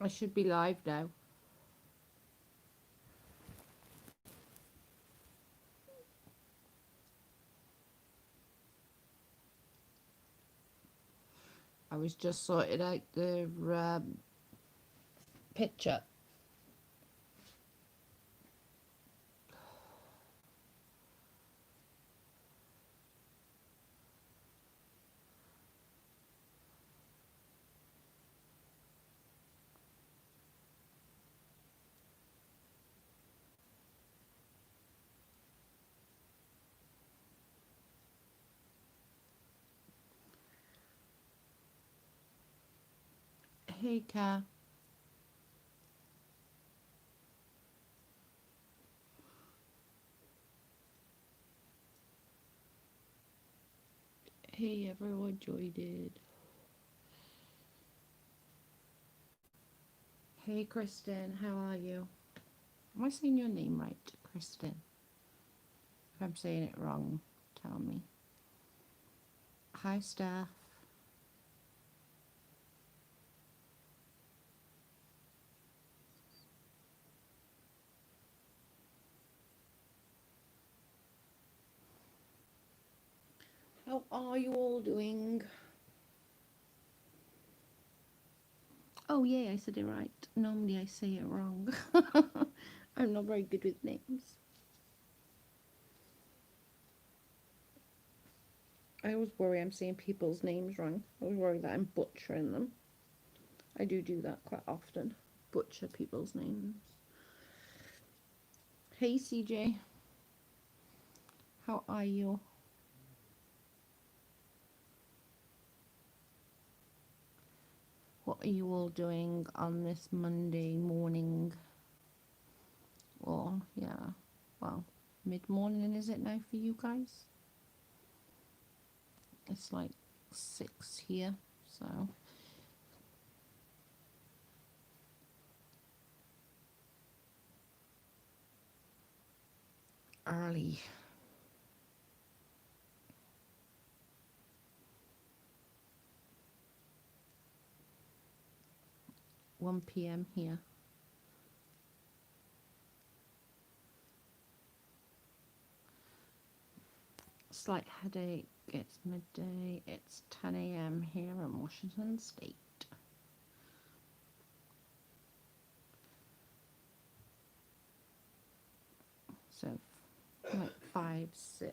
I should be live now. I was just sorting out the picture. Hey, Kat. Hey, everyone joined in. Hey, Kristen, how are you? Am I saying your name right, Kristen? If I'm saying it wrong, tell me. Hi, Steph. How are you all doing? Oh, yeah, I said it right. Normally I say it wrong. I'm not very good with names. I always worry I'm saying people's names wrong. I always worry that I'm butchering them. I do that quite often. Butcher people's names. Hey, CJ. How are you? What are you all doing on this Monday morning? Or, yeah, well, mid-morning is it now for you guys? It's like 6 here, so. Early. 1 p.m. here. Slight headache. It's midday. It's 10 a.m. here in Washington State. So, like 5, 6,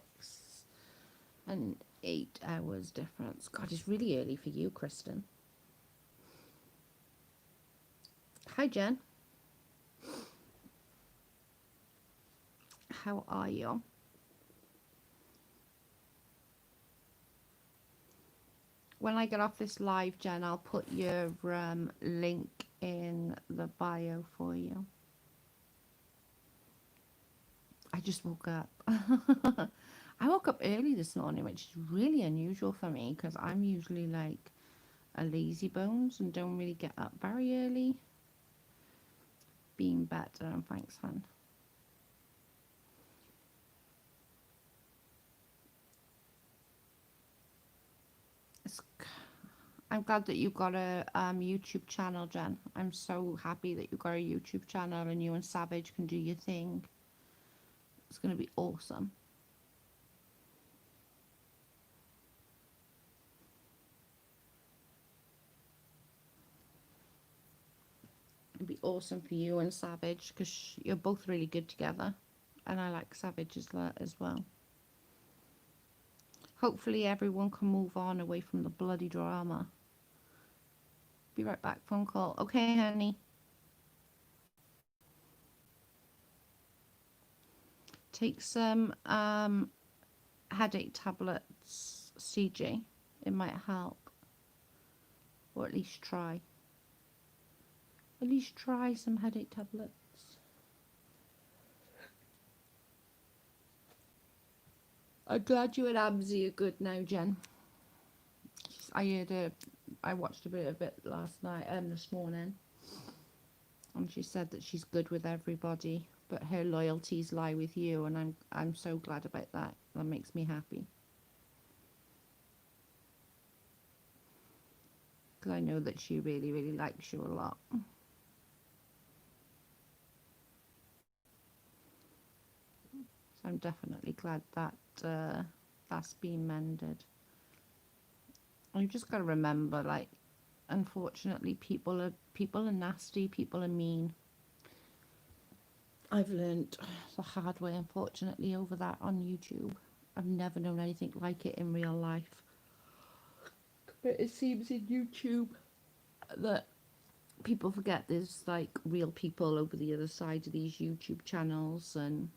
and 8 hours difference. God, it's really early for you, Kristen. Hi, Jen. How are you? When I get off this live, Jen, I'll put your link in the bio for you. I just woke up. I woke up early this morning, which is really unusual for me because I'm usually like a lazy bones and don't really get up very early. Being better, thanks, hon. I'm glad that you got a YouTube channel, Jen. I'm so happy that you got a YouTube channel and you and Savage can do your thing. It's going to be awesome. It'd be awesome for you and Savage because you're both really good together. And I like Savage as well. Hopefully everyone can move on away from the bloody drama. Be right back. Phone call. Okay, honey. Take some headache tablets, CJ. It might help. Or at least try. At least try some headache tablets. I'm glad you and Amsy are good now, Jen. I watched a bit of it last night, this morning. And she said that she's good with everybody, but her loyalties lie with you, and I'm so glad about that. That makes me happy. Because I know that she really, really likes you a lot. So I'm definitely glad that that's been mended. And you just got to remember, like, unfortunately, people are nasty, people are mean. I've learned the hard way, unfortunately, over that on YouTube. I've never known anything like it in real life. But it seems in YouTube that people forget there's like real people over the other side of these YouTube channels. And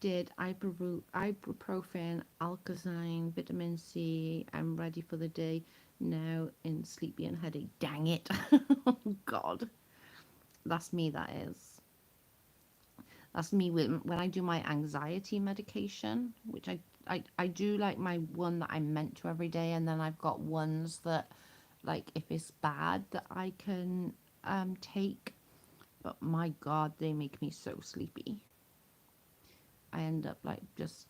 did ibuprofen, Alkazine, vitamin C, I'm ready for the day. Now in sleepy and headache. Dang it. Oh God. That's me, that is. That's me when I do my anxiety medication, which I do like my one that I'm meant to every day, and then I've got ones that, like, if it's bad that I can take. But my God, they make me so sleepy. I end up like just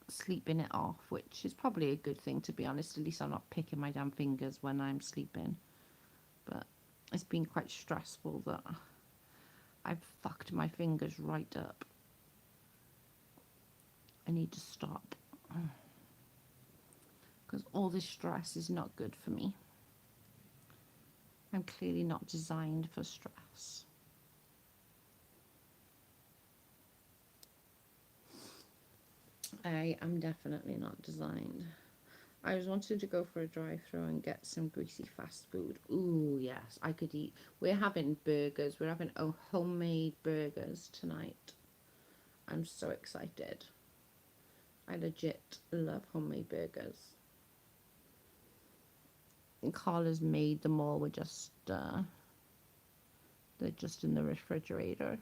sleeping it off, which is probably a good thing, to be honest. At least I'm not picking my damn fingers when I'm sleeping. But it's been quite stressful that I've fucked my fingers right up. I need to stop. Because all this stress is not good for me. I'm clearly not designed for stress. I am definitely not designed. I was wanting to go for a drive-through and get some greasy fast food. Ooh, yes, I could eat. We're having burgers. We're having homemade burgers tonight. I'm so excited. I legit love homemade burgers. And Carla's made them all. They're just in the refrigerator.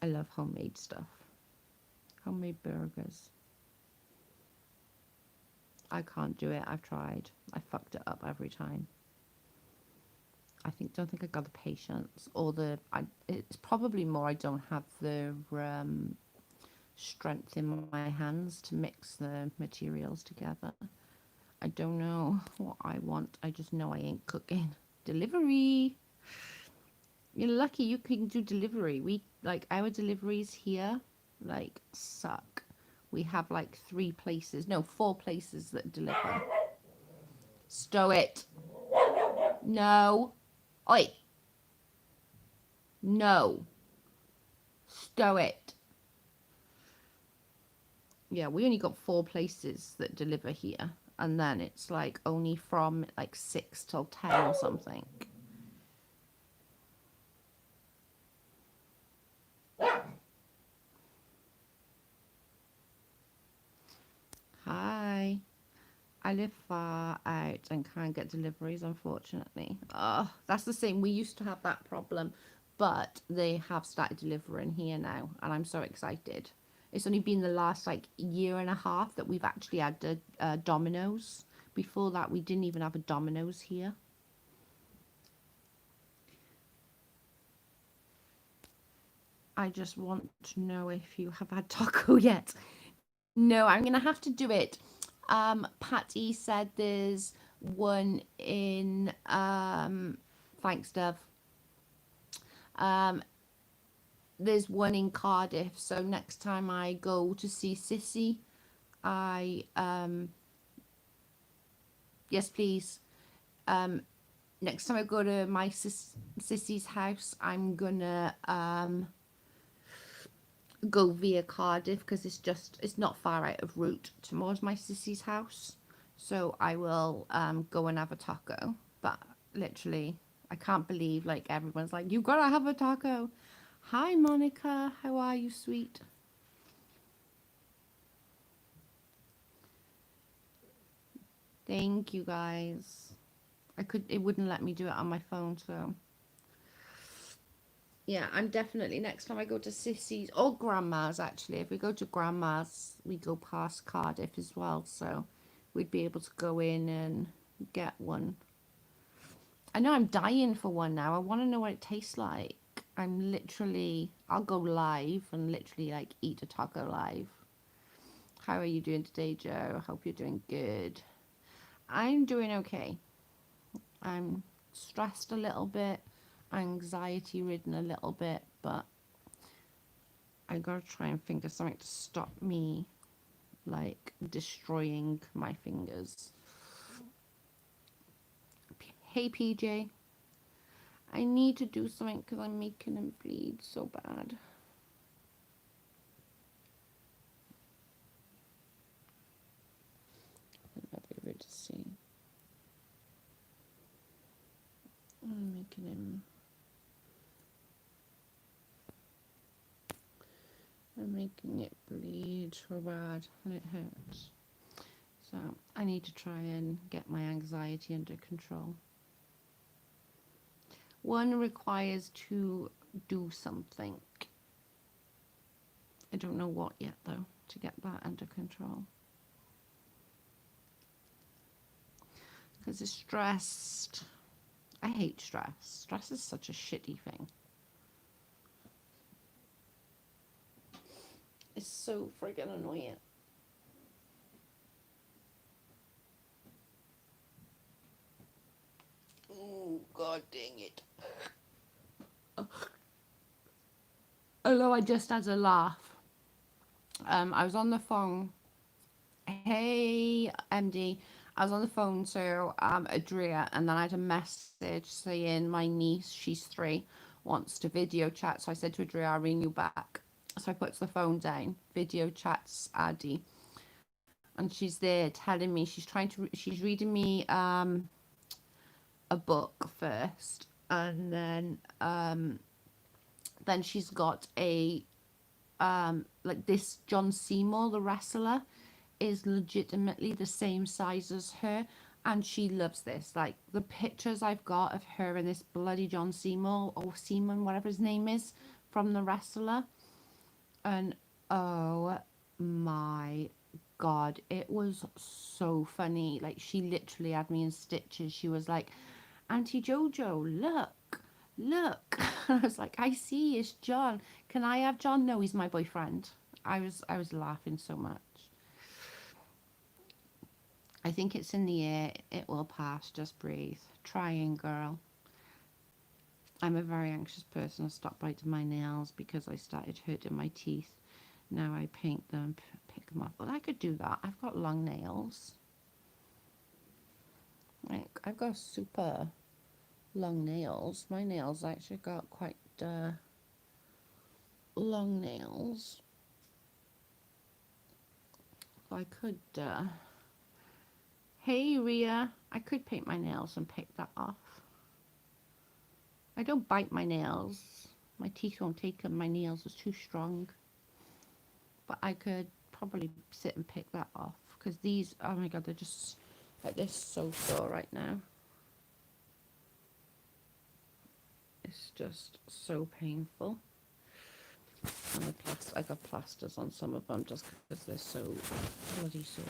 I love homemade stuff. Homemade burgers. I can't do it. I've tried. I fucked it up every time. Don't think I got the patience or it's probably more I don't have the strength in my hands to mix the materials together. I don't know what I want. I just know I ain't cooking. Delivery. You're lucky you can do delivery. We, like, our deliveries here, like, suck. We have like 4 places that deliver. Stow it. No. Oi. No. Stow it. Yeah, we only got 4 places that deliver here. And then it's like only from like 6 till 10 or something. Hi. I live far out and can't get deliveries, unfortunately. Oh, that's the same. We used to have that problem, but they have started delivering here now, and I'm so excited. It's only been the last like year and a half that we've actually had the Domino's. Before that, we didn't even have a Domino's here. I just want to know if you have had taco yet. No, I'm gonna have to do it. Patty said there's one in thanks, Dev. There's one in Cardiff, so next time I go to see Sissy, yes please. Next time I go to my Sissy's house, I'm gonna go via Cardiff because it's not far out of route towards my Sissy's house. So I will go and have a taco. But literally, I can't believe like everyone's like, you gotta have a taco. Hi Monica, how are you, sweet? Thank you guys. It wouldn't let me do it on my phone, so yeah, I'm definitely, next time I go to Sissy's or Grandma's, actually, if we go to Grandma's, we go past Cardiff as well, so we'd be able to go in and get one. I know I'm dying for one now. I want to know what it tastes like. I'll go live and literally like eat a taco live. How are you doing today, Joe? Hope you're doing good. I'm doing okay. I'm stressed a little bit, anxiety ridden a little bit, but I gotta try and think of something to stop me, like, destroying my fingers. Hey, PJ. I need to do something because I'm making him bleed so bad. I'll be able to see. I'm making him. I'm making it bleed so bad and it hurts. So I need to try and get my anxiety under control. One requires to do something. I don't know what yet though, to get that under control. Because it's stressed. I hate stress. Stress is such a shitty thing. It's so friggin' annoying. Oh, god dang it. Although I just had a laugh. I was on the phone. Hey, MD. I was on the phone to Adria, and then I had a message saying my niece, she's 3, wants to video chat. So I said to Adria, I'll ring you back. So I put the phone down, video chats Addy, and she's there telling me she's reading me a book first, and then she's got a like this John Seymour, the wrestler, is legitimately the same size as her, and she loves this. Like the pictures I've got of her and this bloody John Seymour, or Seaman, whatever his name is, from the wrestler, and oh my god, it was so funny. Like she literally had me in stitches. She was like, Auntie Jojo, look. I was like, I see, it's John. Can I have John? No, he's my boyfriend. I was laughing so much. I think it's in the air. It will pass. Just breathe. Trying, girl. I'm a very anxious person. I stopped biting my nails because I started hurting my teeth. Now I paint them, pick them up. Well, I could do that. I've got long nails. Like, I've got super long nails. My nails actually got quite long nails. I could hey Ria, I could paint my nails and pick that off. I don't bite my nails. My teeth won't take them. My nails are too strong. But I could probably sit and pick that off, because these, oh my god, they're just like, they're so sore right now. It's just so painful. And I got plasters on some of them just because they're so bloody sore.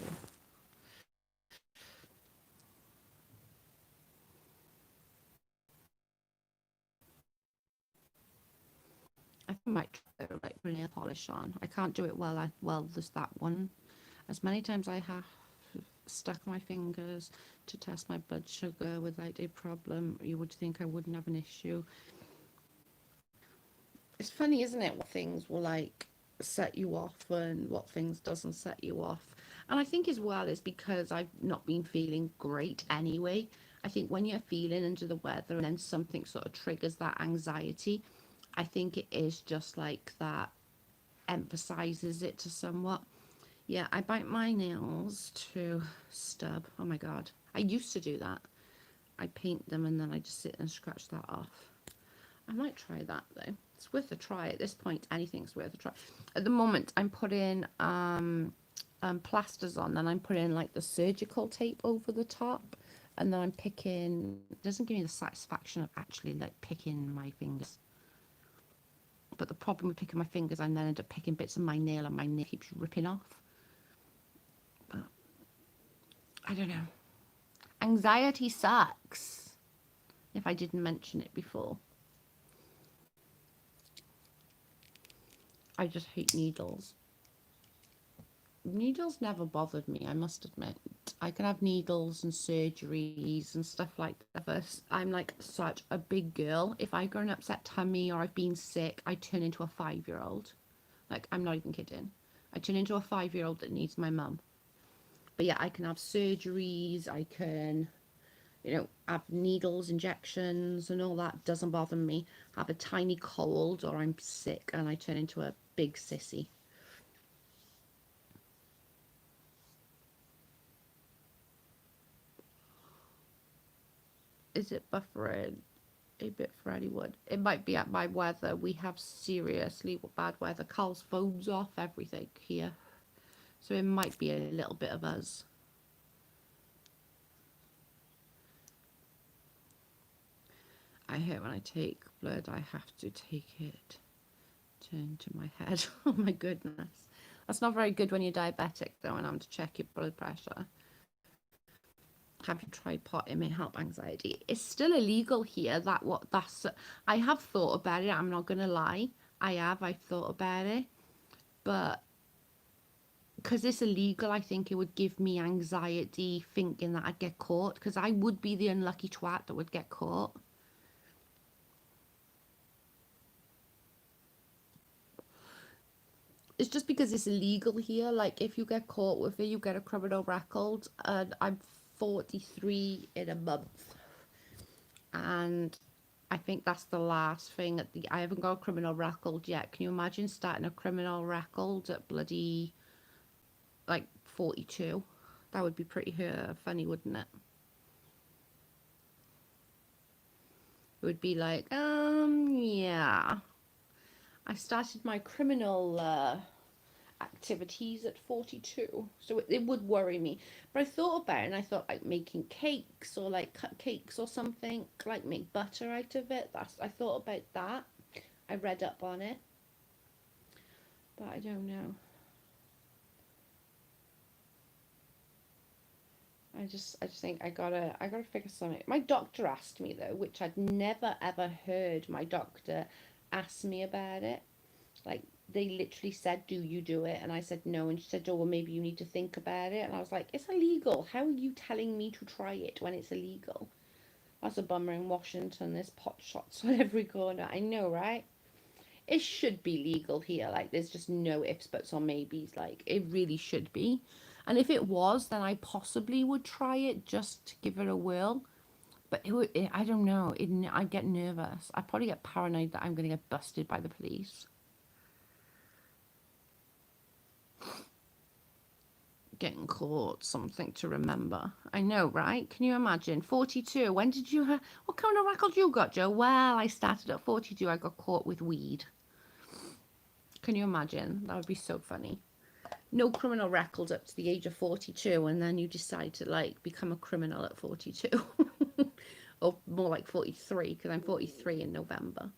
I might try to like put nail polish on. I can't do it well. There's that one. As many times I have stuck my fingers to test my blood sugar without a problem, you would think I wouldn't have an issue. It's funny, isn't it, what things will like set you off and what things doesn't set you off. And I think as well is because I've not been feeling great anyway. I think when you're feeling under the weather and then something sort of triggers that anxiety, I think it is just like that emphasizes it to somewhat. Yeah, I bite my nails to stub. Oh my god. I used to do that. I paint them and then I just sit and scratch that off. I might try that though. It's worth a try. At this point, anything's worth a try. At the moment, I'm putting plasters on, then I'm putting like the surgical tape over the top, and then I'm picking. It doesn't give me the satisfaction of actually like picking my fingers. But the problem with picking my fingers, I then end up picking bits of my nail, and my nail keeps ripping off. But I don't know. Anxiety sucks. If I didn't mention it before. I just hate needles. Needles never bothered me, I must admit. I can have needles and surgeries and stuff like that. I'm like such a big girl. If I got an upset tummy or I've been sick, I turn into a 5-year-old. Like, I'm not even kidding. I turn into a 5-year-old that needs my mum. But yeah, I can have surgeries, I can, have needles, injections, and all that. Doesn't bother me. Have a tiny cold or I'm sick and I turn into a big sissy. Is it buffering a bit for anyone? It might be at my weather. We have seriously bad weather. Carl's phone's off, everything here. So it might be a little bit of us. I hate when I take blood. I have to take it. Turn to my head. Oh my goodness. That's not very good when you're diabetic though, and I'm to check your blood pressure. Have you tried pot? It may help anxiety. It's still illegal here. I have thought about it. I'm not gonna lie. I've thought about it, but because it's illegal, I think it would give me anxiety thinking that I'd get caught. Because I would be the unlucky twat that would get caught. It's just because it's illegal here. Like, if you get caught with it, you get a criminal record. And I'm 43 in a month. And I think that's the last thing. I haven't got a criminal record yet. Can you imagine starting a criminal record at bloody, like, 42? That would be pretty funny, wouldn't it? It would be like, yeah. I started my criminal activities at 42, so it would worry me. But I thought about it, and I thought like making cakes or like cupcakes or something, like make butter out of it. I thought about that. I read up on it, but I don't know. I just think I gotta figure something. My doctor asked me though, which I'd never ever heard my doctor ask me about it. Like, they literally said, do you do it? And I said no, and she said, oh well, maybe you need to think about it. And I was like, it's illegal. How are you telling me to try it when it's illegal? That's a bummer. In Washington, there's pot shots on every corner. I know, right? It should be legal here. Like, there's just no ifs, buts, or maybes. Like, it really should be. And if it was, then I possibly would try it just to give it a whirl. But I don't know. I'd get nervous. I'd probably get paranoid that I'm going to get busted by the police. Getting caught, something to remember. I know, right? Can you imagine? 42. When did you have... What kind of record you got, Joe? Well, I started at 42. I got caught with weed. Can you imagine? That would be so funny. No criminal record up to the age of 42, and then you decide to, like, become a criminal at 42. Or more like 43, because I'm 43 in November.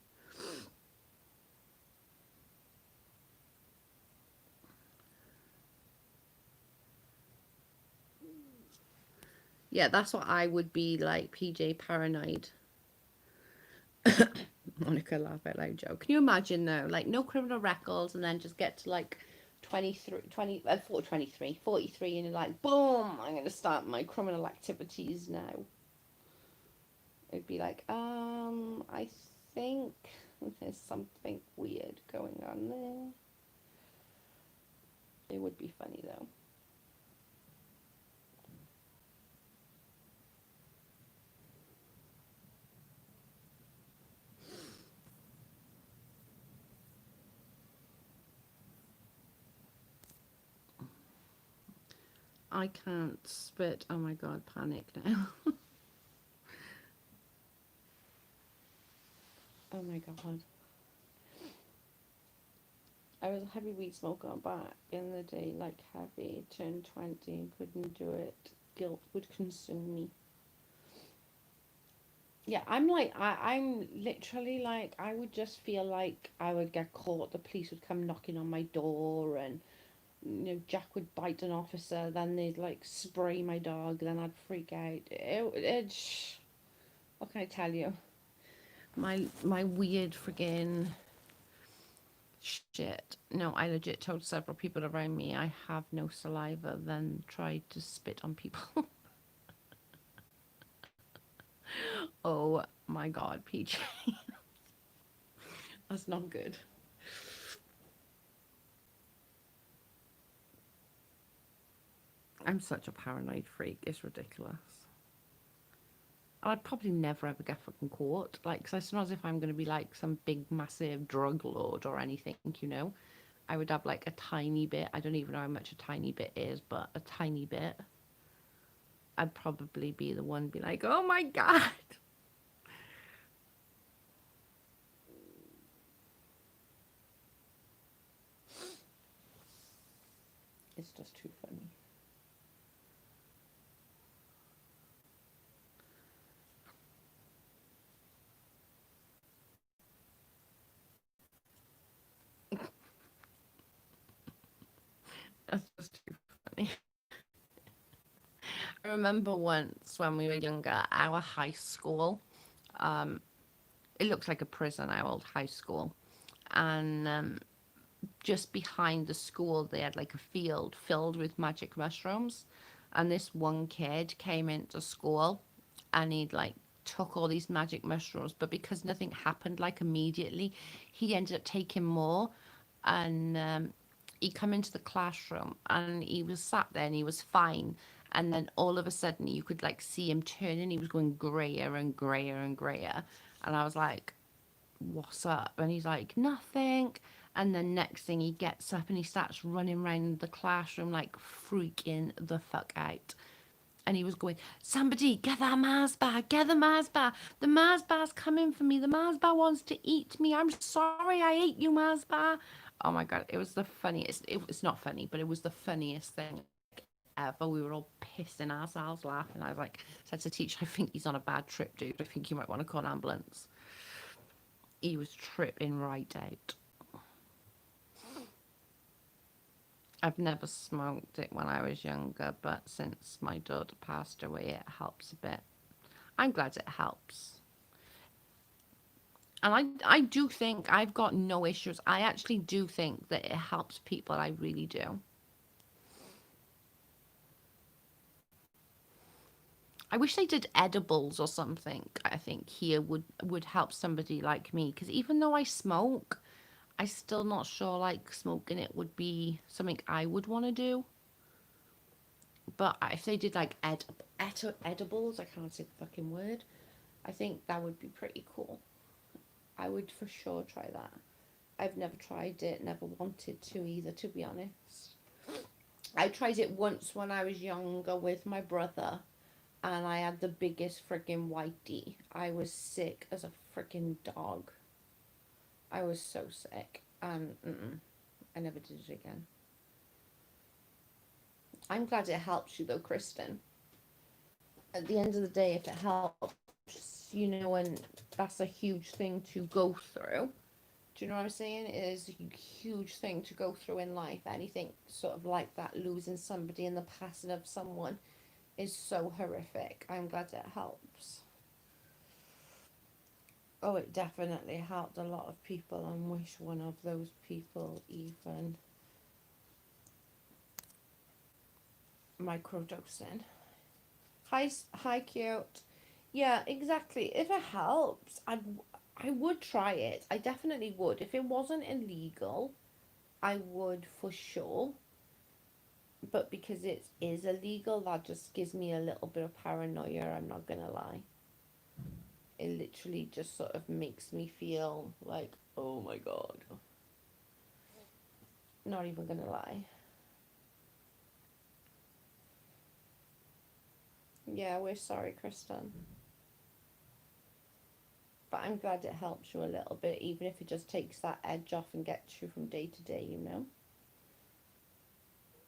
Yeah, that's what I would be like, PJ, paranoid. Monica, laugh out loud, Joe. Can you imagine though, like no criminal records, and then just get to like 43, and you're like, boom, I'm going to start my criminal activities now. It'd be like, I think there's something weird going on there. It would be funny though. I can't spit. Oh my god, panic now. Oh my god. I was a heavy weed smoker back in the day, like heavy, turned 20 and couldn't do it. Guilt would consume me. Yeah, I'm literally like, I would just feel like I would get caught. The police would come knocking on my door, and Jack would bite an officer, then they'd like spray my dog, then I'd freak out. What can I tell you? My weird friggin' shit. No, I legit told several people around me I have no saliva, then tried to spit on people. Oh my god, PJ. That's not good. I'm such a paranoid freak. It's ridiculous. I'd probably never ever get fucking caught. Like, cause it's not as if I'm going to be like some big, massive drug lord or anything, you know? I would have like a tiny bit. I don't even know how much a tiny bit is, but a tiny bit. I'd probably be the one be like, oh my God. It's just too funny. That's just too funny. I remember once when we were younger, our high school, um, it looks like a prison, our old high school. And just behind the school, they had like a field filled with magic mushrooms. And this one kid came into school and he'd like took all these magic mushrooms, but because nothing happened like immediately, he ended up taking more. And he come into the classroom and he was sat there and he was fine. And then all of a sudden, you could like see him turning. He was going grayer and grayer and grayer. And I was like, what's up? And he's like, nothing. And then next thing he gets up and he starts running around the classroom like freaking the fuck out. And he was going, somebody get that Mars bar, get the Mars bar. The Mars bar's coming for me. The Mars bar wants to eat me. I'm sorry I ate you, Mars bar. Oh my God, it was the funniest. It was not funny, but it was the funniest thing ever. We were all pissing ourselves laughing. I was like, said to teacher, I think he's on a bad trip, dude. I think you might want to call an ambulance. He was tripping right out. I've never smoked it when I was younger, but since my daughter passed away, it helps a bit. I'm glad it helps. And I do think I've got no issues. I actually do think that it helps people. I really do. I wish they did edibles or something. I think here would help somebody like me because even though I smoke, I still not sure like smoking it would be something I would want to do. But if they did like edibles, I can't say the fucking word. I think that would be pretty cool. I would for sure try that. I've never tried it, never wanted to either, to be honest. I tried it once when I was younger with my brother, and I had the biggest freaking whitey. I was sick as a freaking dog. I was so sick. I never did it again. I'm glad it helps you though, Kristen. At the end of the day, if it helps, you know, and that's a huge thing to go through. Do you know what I'm saying? It is a huge thing to go through in life. Anything sort of like that, losing somebody in the passing of someone, is so horrific. I'm glad it helps. Oh, it definitely helped a lot of people, and wish one of those people even microdosing. Hi, cute. Yeah, exactly. If it helps, I would try it. I definitely would. If it wasn't illegal, I would for sure. But because it is illegal, that just gives me a little bit of paranoia. I'm not gonna lie. It literally just sort of makes me feel like, oh my God. Not even gonna lie. Yeah, we're sorry, Kristen. But I'm glad it helps you a little bit, even if it just takes that edge off and gets you from day to day, you know?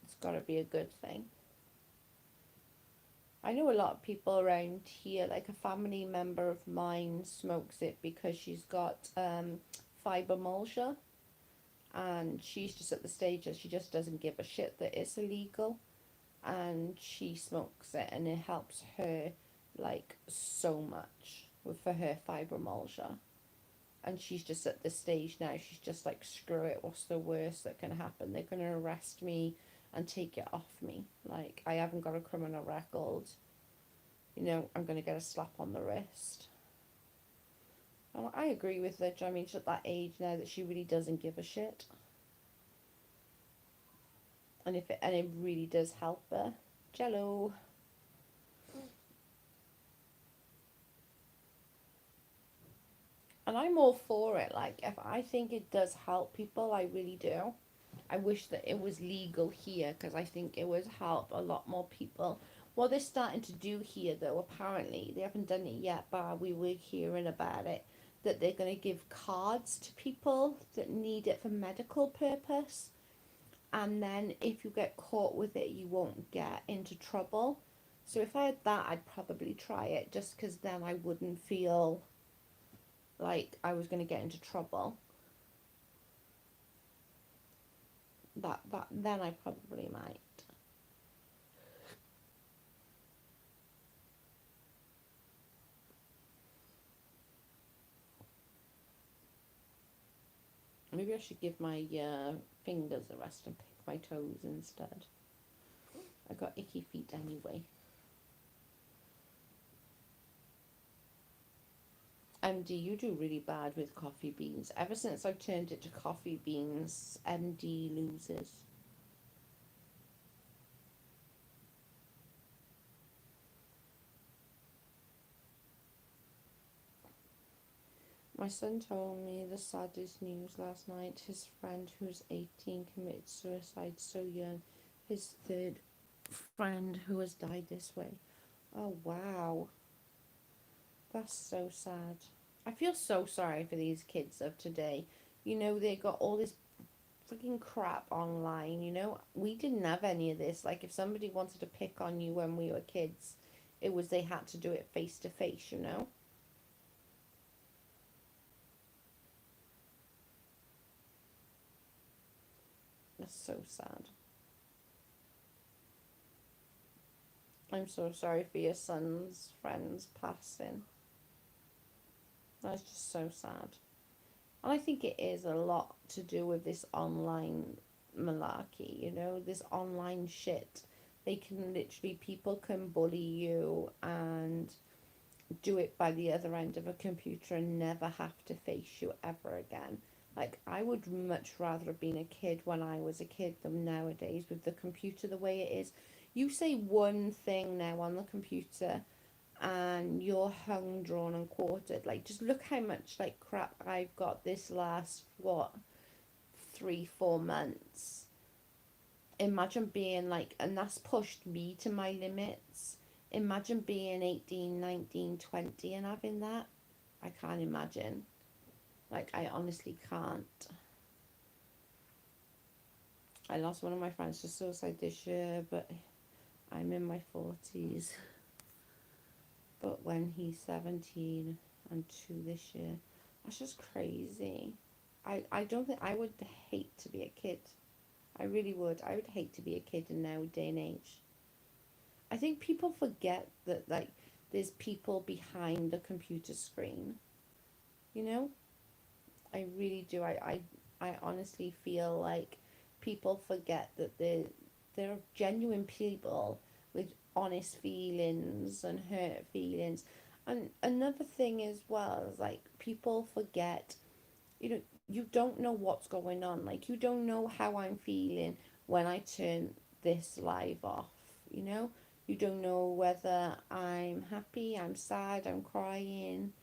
It's got to be a good thing. I know a lot of people around here, like a family member of mine smokes it because she's got fibromyalgia, and she's just at the stage that she just doesn't give a shit that it's illegal, and she smokes it and it helps her like so much for her fibromyalgia. And she's just at this stage now, she's just like, screw it, what's the worst that can happen? They're going to arrest me and take it off me. Like, I haven't got a criminal record. You know, I'm going to get a slap on the wrist. And I agree with her. I mean, she's at that age now that she really doesn't give a shit. And it really does help her. Jello. And I'm all for it. Like, if I think it does help people, I really do. I wish that it was legal here because I think it would help a lot more people. What they're starting to do here, though, apparently, they haven't done it yet, but we were hearing about it, that they're going to give cards to people that need it for medical purpose. And then if you get caught with it, you won't get into trouble. So if I had that, I'd probably try it just because then I wouldn't feel like I was going to get into trouble. That then I probably might. Maybe I should give my fingers a rest and pick my toes instead. I got icky feet anyway. MD, you do really bad with coffee beans. Ever since I've turned it to coffee beans, MD loses. My son told me the saddest news last night. His friend, who's 18, committed suicide so young. His third friend who has died this way. Oh, wow. That's so sad. I feel so sorry for these kids of today. You know, they got all this freaking crap online, you know? We didn't have any of this. Like, if somebody wanted to pick on you when we were kids, it was they had to do it face to face, you know? That's so sad. I'm so sorry for your son's friends passing. That's just so sad. And I think it is a lot to do with this online malarkey, you know, this online shit. They can literally, people can bully you and do it by the other end of a computer and never have to face you ever again. Like, I would much rather have been a kid when I was a kid than nowadays with the computer the way it is. You say one thing now on the computer and you're hung, drawn, and quartered. Like, just look how much like crap I've got this last what 3 4 months. Imagine being like, and that's pushed me to my limits. Imagine being 18, 19, 20 and having that. I can't imagine. Like, I honestly can't. I lost one of my friends to suicide this year, but I'm in my 40s. But when he's 17 and 2 this year, that's just crazy. I don't think I would hate to be a kid. I really would. I would hate to be a kid in now day and age. I think people forget that, like, there's people behind the computer screen. You know? I really do. I honestly feel like people forget that they're genuine people with honest feelings and hurt feelings. And another thing as well is, like, people forget, you know, you don't know what's going on. Like, you don't know how I'm feeling when I turn this live off, you know? You don't know whether I'm happy, I'm sad, I'm crying,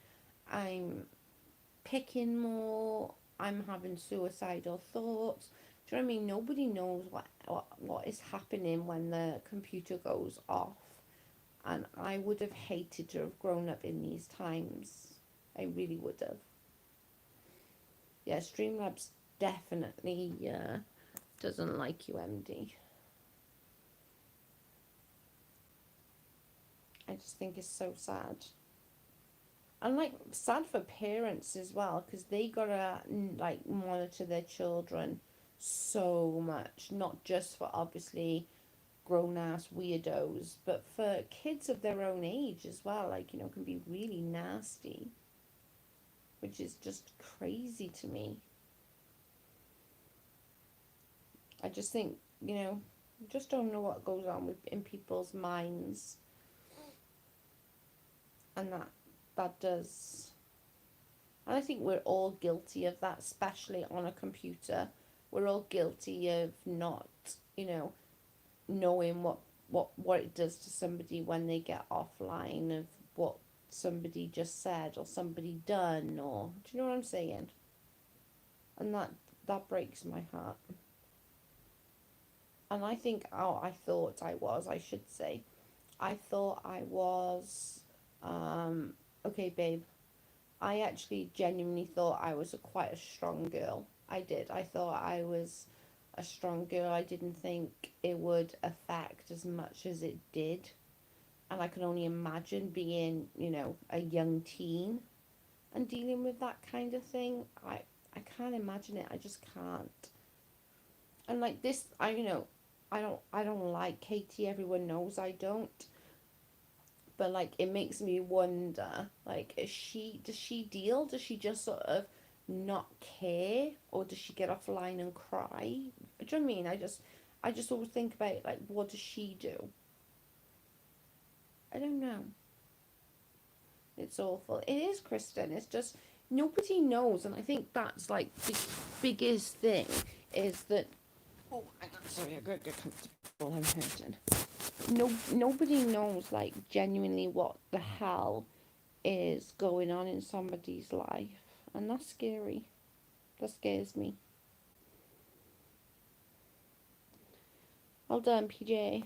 I'm picking more, I'm having suicidal thoughts. Do you know what I mean? Nobody knows what is happening when the computer goes off. And I would have hated to have grown up in these times. I really would have. Yeah, Streamlabs definitely doesn't like you, MD. I just think it's so sad. And, like, sad for parents as well, because they gotta, like, monitor their children so much, not just for obviously grown ass weirdos, but for kids of their own age as well. Like, you know, can be really nasty, which is just crazy to me. I just think, you know, just don't know what goes on in people's minds, and that does. And I think we're all guilty of that, especially on a computer. We're all guilty of not, you know, knowing what what it does to somebody when they get offline of what somebody just said or somebody done, or do you know what I'm saying? And that breaks my heart. And I think, oh, I should say, I thought I was, okay, babe, I actually genuinely thought I was quite a strong girl. I did. I thought I was a strong girl. I didn't think it would affect as much as it did. And I can only imagine being, a young teen and dealing with that kind of thing. I can't imagine it. I just can't. And like this, I don't like Katie. Everyone knows I don't. But like it makes me wonder, like, does she deal? Does she just sort of not care, or does she get offline and cry? Do you know what I mean? I just always think about, like, what does she do? I don't know. It's awful. It is, Kristen. It's just nobody knows, and I think that's like the biggest thing is that. Oh, sorry, I gotta get comfortable. I'm hurting. Nobody knows, like, genuinely what the hell is going on in somebody's life, and that's scary. That scares me. Well done, PJ.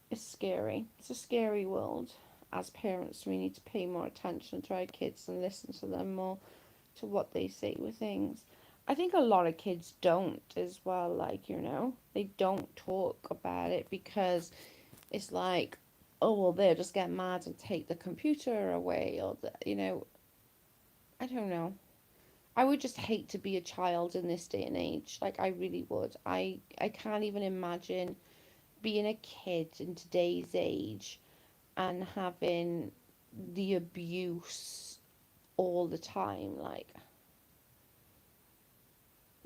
It's scary. It's a scary world. As parents, we need to pay more attention to our kids and listen to them more, to what they say with things. I think a lot of kids don't as well, like, they don't talk about it because it's like, oh, well, they'll just get mad and take the computer away, or I don't know. I would just hate to be a child in this day and age. Like, I really would. I can't even imagine being a kid in today's age and having the abuse all the time. Like,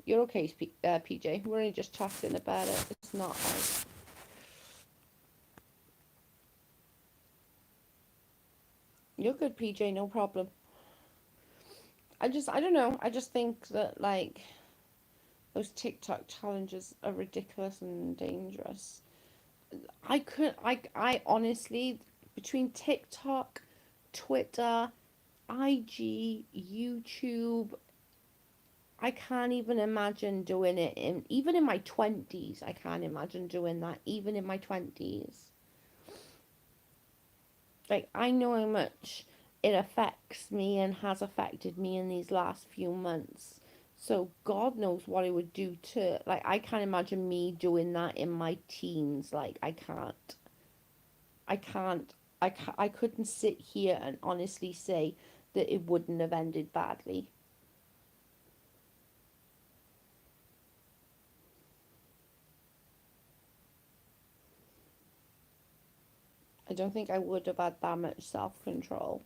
you're okay, PJ. We're only just chatting about it. It's not like... You're good, PJ. No problem. I don't know. I just think that, like, those TikTok challenges are ridiculous and dangerous. I honestly, between TikTok, Twitter, IG, YouTube, I can't even imagine doing it even in my 20s. I can't imagine doing that even in my 20s. Like, I know how much it affects me and has affected me in these last few months. So God knows what it would do to, like, I can't imagine me doing that in my teens. Like, I can't. I couldn't sit here and honestly say that it wouldn't have ended badly. I don't think I would have had that much self-control.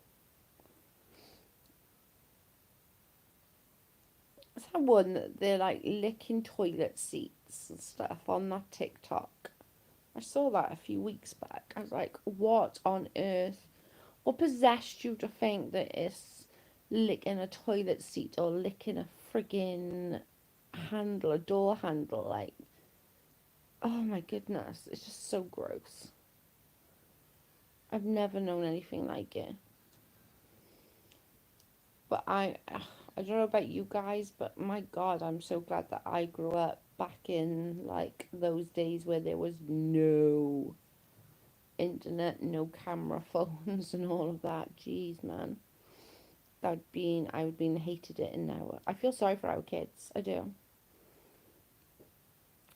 It's that one that they're like licking toilet seats and stuff on that TikTok. I saw that a few weeks back. I was like, what on earth? What possessed you to think that it's licking a toilet seat or licking a friggin' handle, a door handle? Like, oh my goodness, it's just so gross. I've never known anything like it. But I don't know about you guys, but my God, I'm so glad that I grew up back in, like, those days where there was no internet, no camera phones and all of that. Jeez, man. I would been hated it, and now I feel sorry for our kids. I do.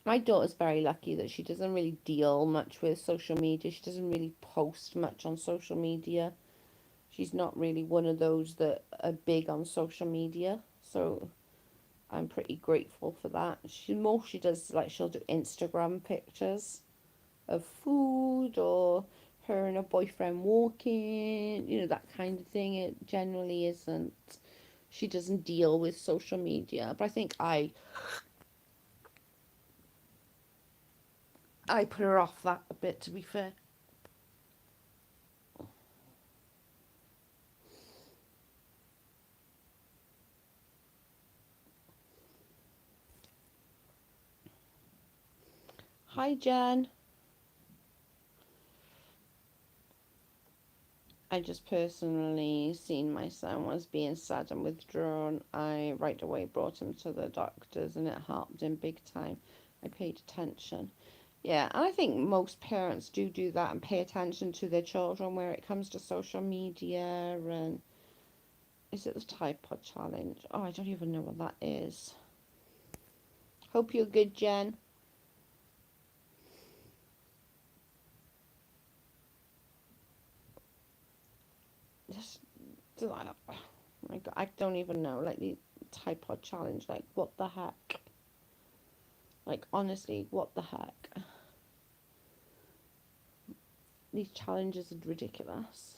My daughter's very lucky that she doesn't really deal much with social media. She doesn't really post much on social media. She's not really one of those that are big on social media. So I'm pretty grateful for that. She does, like, she'll do Instagram pictures of food or her and her boyfriend walking, that kind of thing. It generally isn't. She doesn't deal with social media. But I think I put her off that a bit, to be fair. Hi, Jen. I just personally seen my son was being sad and withdrawn. I right away brought him to the doctors and it helped him big time. I paid attention. Yeah, and I think most parents do that and pay attention to their children where it comes to social media and is it the tripod challenge? Oh, I don't even know what that is. Hope you're good, Jen. Just like I don't even know. Like the tripod challenge. Like what the heck? Like honestly, what the heck? These challenges are ridiculous.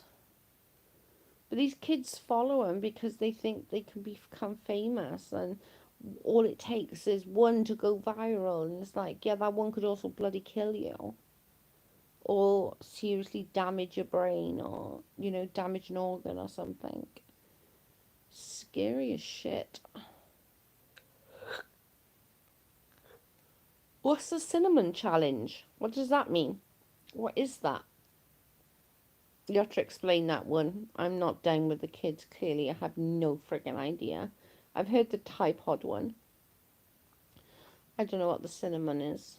But these kids follow them because they think they can become famous, and all it takes is one to go viral, and it's like, yeah, that one could also bloody kill you, or seriously damage your brain, or damage an organ or something. Scary as shit. What's the cinnamon challenge? What does that mean? What is that? You have to explain that one. I'm not down with the kids, clearly. I have no friggin' idea. I've heard the tripod one. I don't know what the cinnamon is.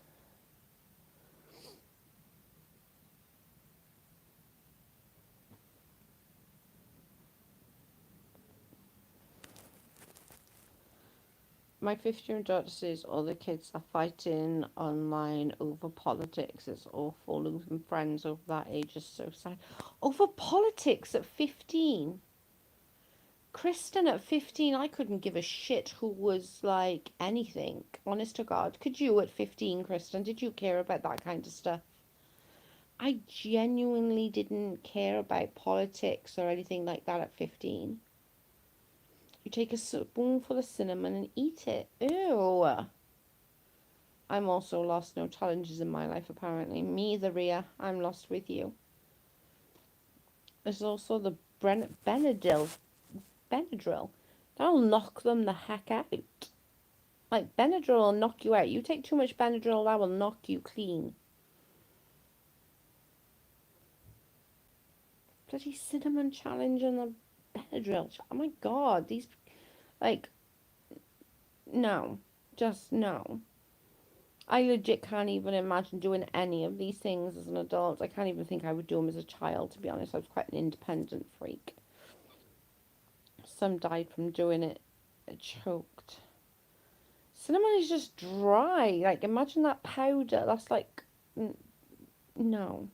My 15-year-old daughter says all the kids are fighting online over politics. It's awful. Losing friends over that age is so sad. Over politics at 15? Kristen at 15, I couldn't give a shit who was like anything. Honest to God. Could you at 15, Kristen? Did you care about that kind of stuff? I genuinely didn't care about politics or anything like that at 15. You take a spoonful of cinnamon and eat it. Ew. I'm also lost. No challenges in my life, apparently. Me either, Ria. I'm lost with you. There's also the Benadryl. Benadryl. That'll knock them the heck out. Like, Benadryl will knock you out. You take too much Benadryl, that will knock you clean. Bloody cinnamon challenge and the Benadryl. Oh my god. These, like, no. Just no. I legit can't even imagine doing any of these things as an adult. I can't even think I would do them as a child, to be honest. I was quite an independent freak. Some died from doing it choked. Cinnamon is just dry. Like, imagine that powder. That's like, no.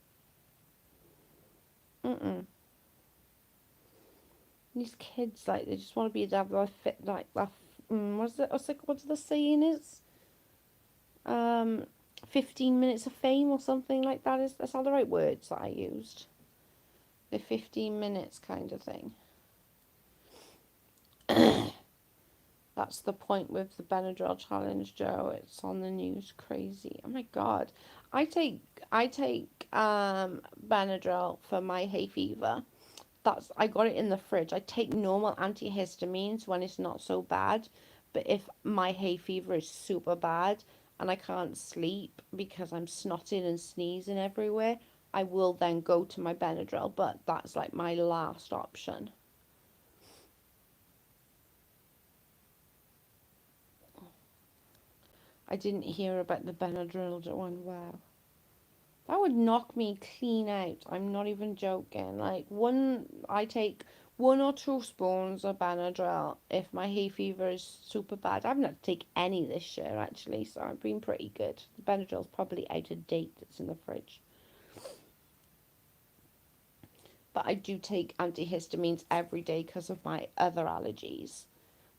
Mm-mm. These kids, like, they just want to be that fit, like, that, what's the saying is? 15 minutes of fame or something like that. That's all the right words that I used. The 15 minutes kind of thing. That's the point with the Benadryl challenge, Joe. It's on the news. Crazy. Oh my god. I take Benadryl for my hay fever. I got it in the fridge. I take normal antihistamines when it's not so bad, but if my hay fever is super bad and I can't sleep because I'm snotting and sneezing everywhere, I will then go to my Benadryl, but that's like my last option. I didn't hear about the Benadryl one. Wow. That would knock me clean out. I'm not even joking. Like I take 1 or 2 spoons of Benadryl if my hay fever is super bad. I haven't had to take any this year actually, so I've been pretty good. The Benadryl's probably out of date. That's in the fridge. But I do take antihistamines every day because of my other allergies.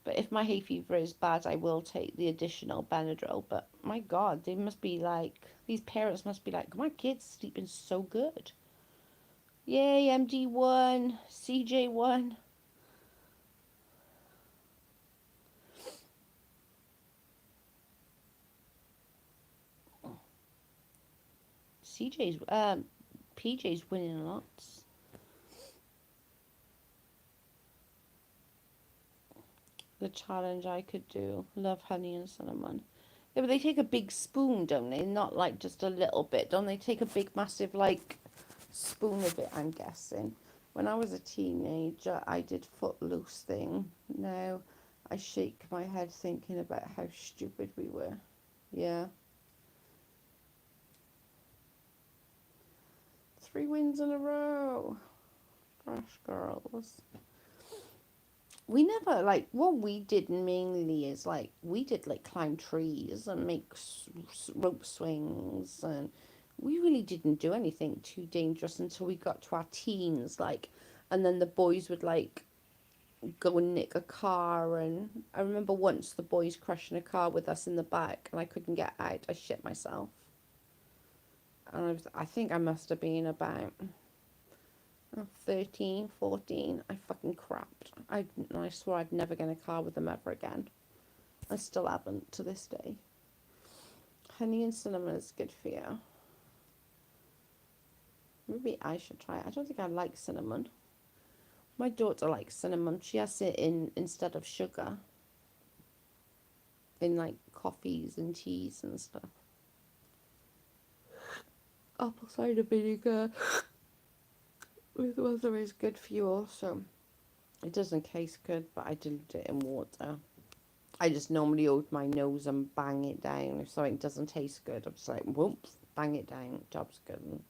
But if my hay fever is bad, I will take the additional Benadryl. But my God, these parents must be like, my kid's sleeping so good. Yay, MD1, CJ1. PJ's winning lots. The challenge I could do, love honey and cinnamon. Yeah, but they take a big spoon, don't they? Not like just a little bit. Don't they take a big, massive, like, spoon of it, I'm guessing. When I was a teenager, I did Footloose thing. Now, I shake my head thinking about how stupid we were. Yeah. 3 wins in a row. Gosh, girls. We never, like, what we did mainly is, like, we did, like, climb trees and make rope swings, and we really didn't do anything too dangerous until we got to our teens, like, and then the boys would, like, go and nick a car, and I remember once the boys crashing a car with us in the back, and I couldn't get out. I shit myself. And I think I must have been about 13, 14. I fucking crapped. I swore I'd never get in a car with them ever again. I still haven't to this day. Honey and cinnamon is good for you. Maybe I should try it. I don't think I like cinnamon. My daughter likes cinnamon. She has it in instead of sugar. In like coffees and teas and stuff. Apple cider vinegar with water is good for you also. It doesn't taste good, but I dilute it in water. I just normally hold my nose and bang it down. If something doesn't taste good, I'm just like, whoop, bang it down. Job's good.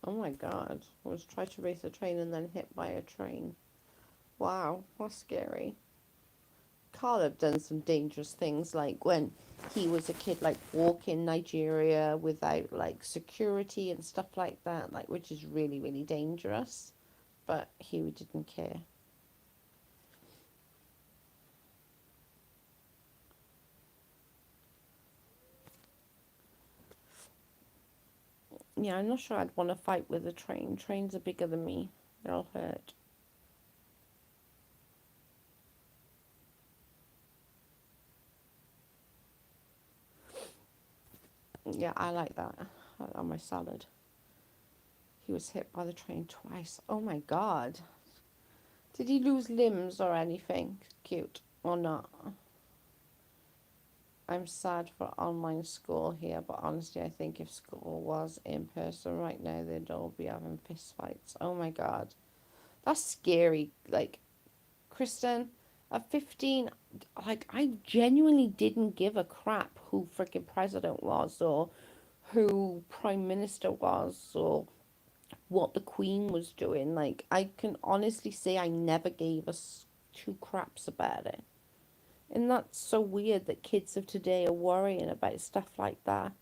Oh my god. I was trying to race a train and then hit by a train. Wow, that's scary. Carl had done some dangerous things, like when he was a kid, like walk in Nigeria without like security and stuff like that, like which is really, really dangerous. But he didn't care. Yeah, I'm not sure I'd want to fight with a train. Trains are bigger than me. They'll hurt. Yeah, I like that on my salad. He was hit by the train twice. Oh my god. Did he lose limbs or anything? Cute. Or not? I'm sad for online school here, but honestly, I think if school was in person right now, they'd all be having fist fights. Oh my god. That's scary. Like, Kristen, at 15, like, I genuinely didn't give a crap who freaking president was, or who prime minister was, or what the queen was doing. Like, I can honestly say I never gave us two craps about it. And that's so weird that kids of today are worrying about stuff like that.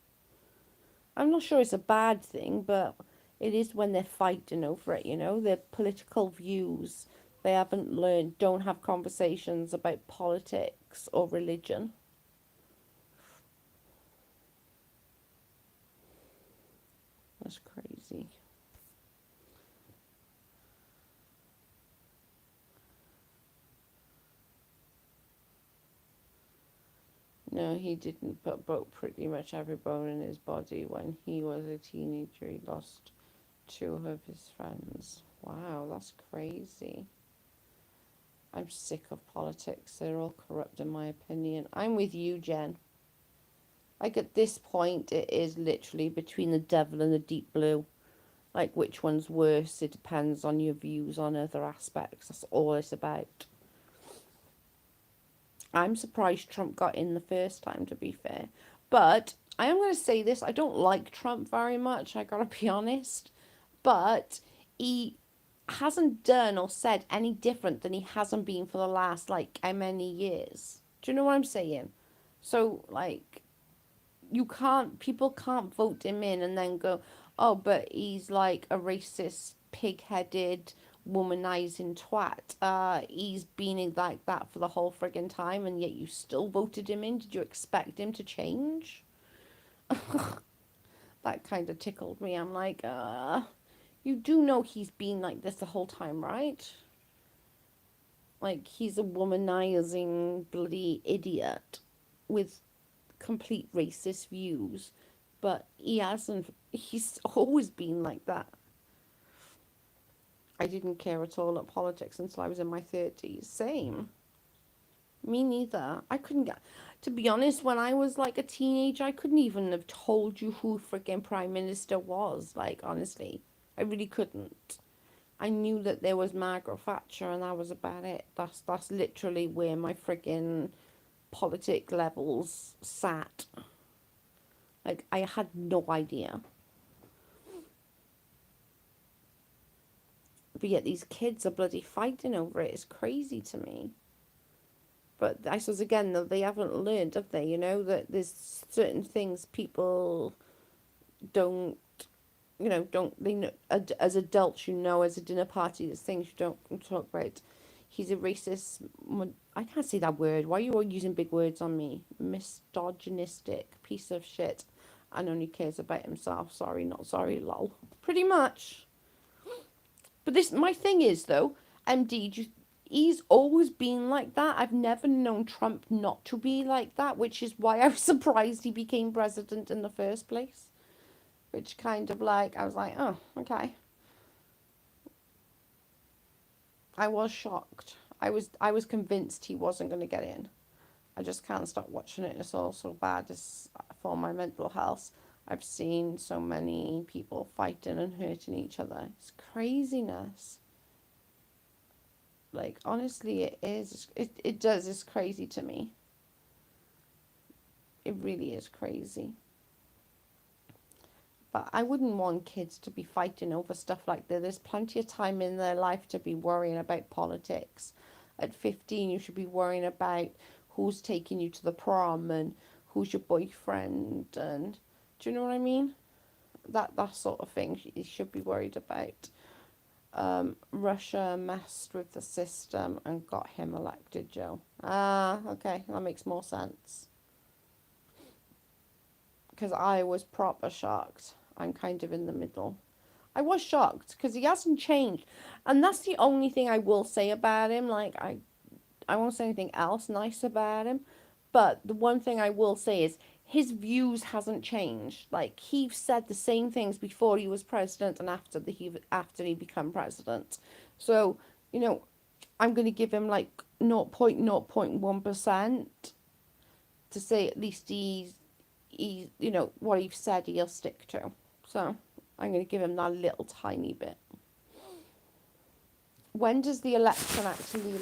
I'm not sure it's a bad thing, but it is when they're fighting over it, you know, their political views. They haven't learned, don't have conversations about politics or religion. That's crazy. No, he didn't, but broke pretty much every bone in his body. When he was a teenager, he lost two of his friends. Wow, that's crazy. I'm sick of politics. They're all corrupt, in my opinion. I'm with you, Jen. Like, at this point, it is literally between the devil and the deep blue. Like, which one's worse? It depends on your views on other aspects. That's all it's about. I'm surprised Trump got in the first time, to be fair. But I am going to say this, I don't like Trump very much, I gotta be honest. But he hasn't done or said any different than he hasn't been for the last, like, how many years? Do you know what I'm saying? So, like, people can't vote him in and then go, oh, but he's like a racist, pig-headed, womanizing twat. He's been like that for the whole friggin' time, and yet you still voted him in. Did you expect him to change? That kind of tickled me. I'm like, you do know he's been like this the whole time, right? Like, he's a womanizing bloody idiot with complete racist views, but he's always been like that. I didn't care at all at politics until I was in my 30s. Same. Me neither. I couldn't get, to be honest, when I was like a teenager, I couldn't even have told you who freaking Prime Minister was. Like, honestly, I really couldn't. I knew that there was Margaret Thatcher, and that was about it. That's literally where my friggin' politic levels sat. Like, I had no idea. But yet these kids are bloody fighting over it. It's crazy to me. But I suppose, again, though, they haven't learned, have they? You know, that there's certain things people don't, they know, as adults, as a dinner party, there's things you don't talk about. He's a racist, I can't say that word. Why are you all using big words on me? Misogynistic piece of shit and only cares about himself. Sorry, not sorry, lol. Pretty much. But my thing is, though, MD, he's always been like that. I've never known Trump not to be like that, which is why I was surprised he became president in the first place. Which kind of like, I was like, oh, okay. I was shocked. I was convinced he wasn't going to get in. I just can't stop watching it. It's all so bad. It's for my mental health. I've seen so many people fighting and hurting each other. It's craziness. Like, honestly, it is. It does. It's crazy to me. It really is crazy. But I wouldn't want kids to be fighting over stuff like that. There's plenty of time in their life to be worrying about politics. At 15, you should be worrying about who's taking you to the prom and who's your boyfriend, and do you know what I mean? That sort of thing you should be worried about. Russia messed with the system and got him elected, Joe. Ah, okay, that makes more sense. Because I was proper shocked. I'm kind of in the middle. I was shocked because he hasn't changed. And that's the only thing I will say about him. Like, I won't say anything else nice about him. But the one thing I will say is his views hasn't changed. Like, he said the same things before he was president and after he became president. So, I'm going to give him like 0.1% to say at least he's what he said he'll stick to. So I'm going to give him that little tiny bit. When does the election actually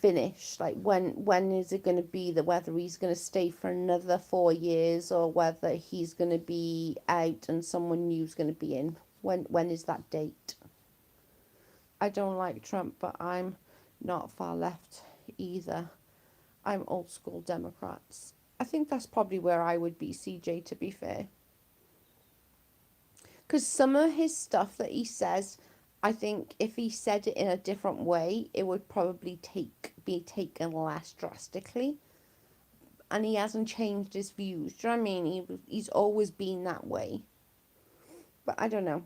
finish? Like, when is it going to be, that whether he's going to stay for another 4 years or whether he's going to be out and someone new's going to be in? When is that date? I don't like Trump, but I'm not far left either. I'm old school Democrats. I think that's probably where I would be, CJ, to be fair. Because some of his stuff that he says, I think if he said it in a different way, it would probably be taken less drastically. And he hasn't changed his views. Do you know what I mean? He's always been that way. But I don't know.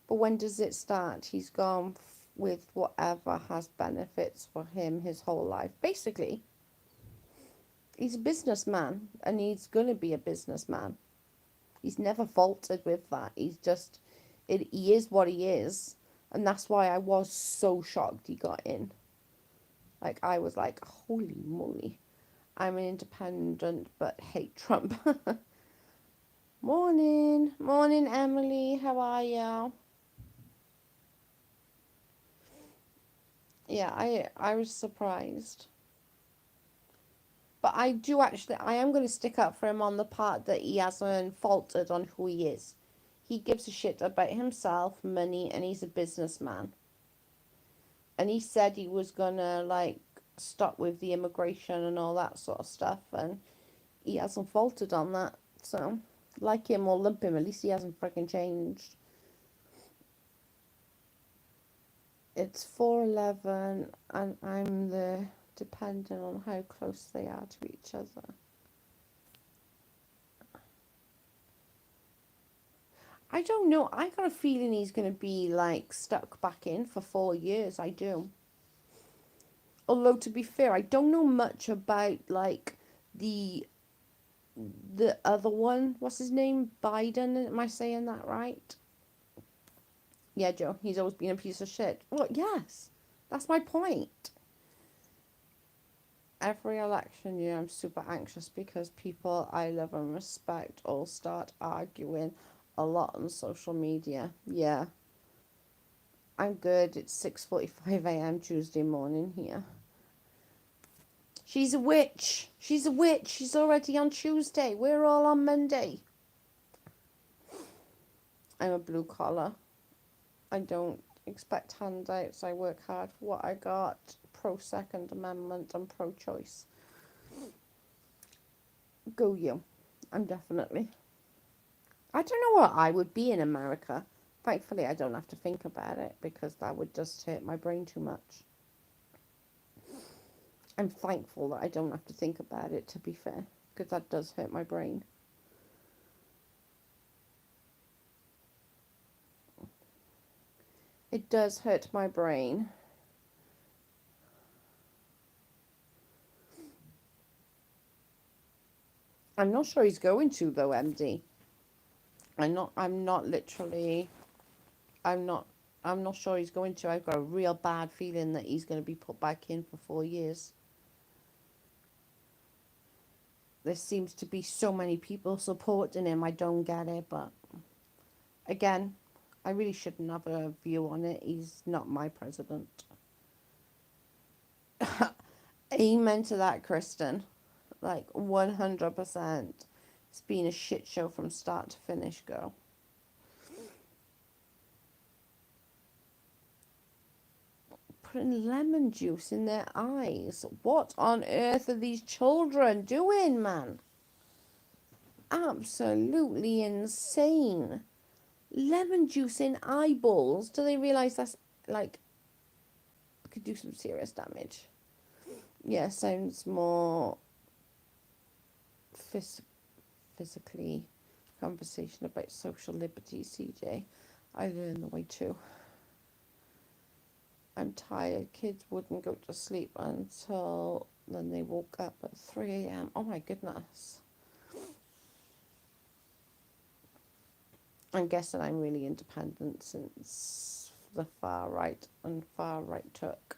But when does it start? He's gone with whatever has benefits for him his whole life. Basically, he's a businessman, and he's going to be a businessman. He's never faltered with that. He is what he is. And that's why I was so shocked he got in. Like, I was like, holy moly. I'm an independent, but hate Trump. Morning. Morning, Emily. How are you? Yeah, I was surprised. But I am going to stick up for him on the part that he hasn't faltered on who he is. He gives a shit about himself, money, and he's a businessman. And he said he was going to, stop with the immigration and all that sort of stuff, and he hasn't faltered on that. So, like him or lump him, at least he hasn't freaking changed. It's 4:11, and I'm the depending on how close they are to each other. I don't know. I got a feeling he's going to be like stuck back in for 4 years. I do. Although to be fair, I don't know much about like the the other one. What's his name? Biden. Am I saying that right? Yeah, Joe. He's always been a piece of shit. Well, yes. That's my point. Every election year, I'm super anxious because people I love and respect all start arguing a lot on social media. Yeah, I'm good. It's 6:45 a.m. Tuesday morning here. She's a witch. She's a witch. She's already on Tuesday. We're all on Monday. I'm a blue collar. I don't expect handouts. I work hard for what I got. Pro Second Amendment and pro choice. Go you. I'm definitely. I don't know what I would be in America. Thankfully, I don't have to think about it because that would just hurt my brain too much. I'm thankful that I don't have to think about it, to be fair, because that does hurt my brain. It does hurt my brain. I'm not sure he's going to though, MD. I'm not literally I'm not sure he's going to. I've got a real bad feeling that he's going to be put back in for 4 years. There seems to be so many people supporting him. I don't get it, but again, I really shouldn't have a view on it. He's not my president. Amen to that, Kristen. Like 100%. It's been a shit show from start to finish, girl. Putting lemon juice in their eyes. What on earth are these children doing, man? Absolutely insane. Lemon juice in eyeballs. Do they realise that's like could do some serious damage? Yeah, sounds more physically conversation about social liberties, CJ. I learned the way too. I'm tired. Kids wouldn't go to sleep until then they woke up at 3 a.m. Oh my goodness. I'm guessing I'm really independent since the far right took.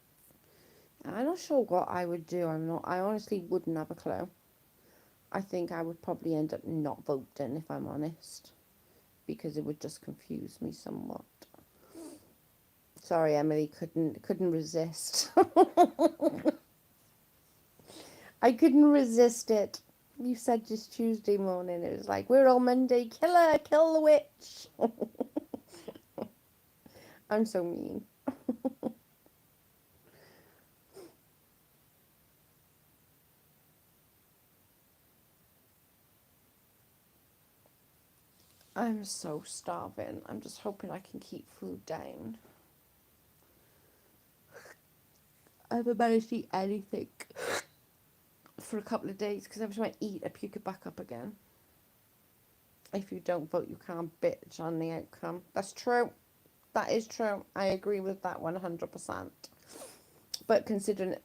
I'm not sure what I would do. I honestly wouldn't have a clue. I think I would probably end up not voting if I'm honest, because it would just confuse me somewhat. Sorry, Emily, couldn't resist. I couldn't resist it. You said just Tuesday morning. It was like, we're all Monday. Kill her, kill the witch. I'm so mean. I'm so starving. I'm just hoping I can keep food down. I haven't managed to eat anything for a couple of days because every time I eat, I puke it back up again. If you don't vote, you can't bitch on the outcome. That's true. That is true. I agree with that 100%. But considering,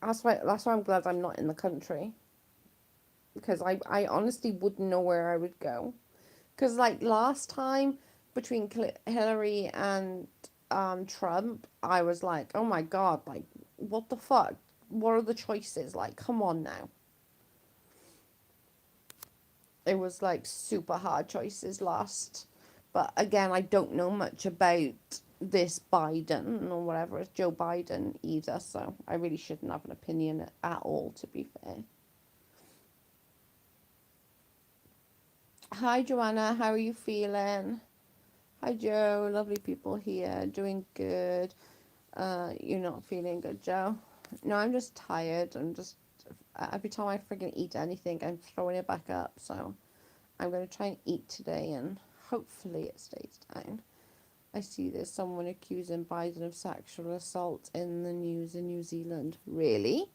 that's why I'm glad I'm not in the country. Because I honestly wouldn't know where I would go. Because like last time between Hillary and Trump, I was like, oh my God, like, what the fuck? What are the choices? Like, come on now. It was like super hard choices last. But again, I don't know much about this Biden or whatever, it's Joe Biden either. So I really shouldn't have an opinion at all, to be fair. Hi, Joanna. How are you feeling? Hi, Joe. Lovely people here. Doing good. You're not feeling good, Joe? No, I'm just tired. Every time I friggin' eat anything, I'm throwing it back up. So I'm going to try and eat today and hopefully it stays down. I see there's someone accusing Biden of sexual assault in the news in New Zealand. Really?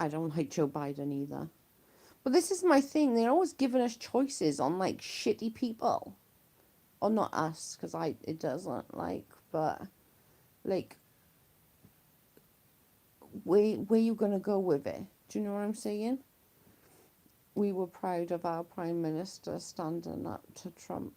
I don't like Joe Biden either. But this is my thing. They're always giving us choices on like shitty people, or not us, because it doesn't like, but like where you gonna go with it? Do you know what I'm saying? We were proud of our Prime Minister standing up to Trump.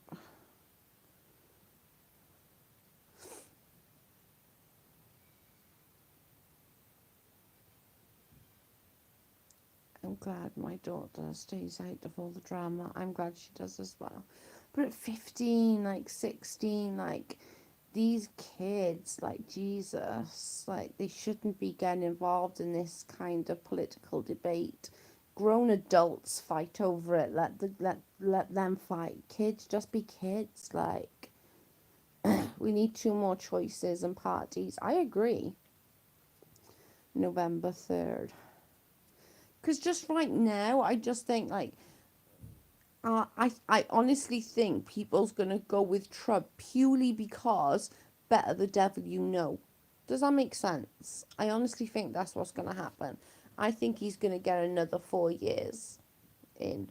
I'm glad my daughter stays out of all the drama. I'm glad she does as well. But at 15, like 16, like these kids, like Jesus, like they shouldn't be getting involved in this kind of political debate. Grown adults fight over it. Let them fight. Kids, just be kids. Like we need 2 more choices and parties. I agree. November 3rd. Because just right now, I just think like I honestly think people's gonna go with Trump purely because better the devil you know. Does that make sense? I honestly think that's what's gonna happen. I think he's gonna get another 4 years in.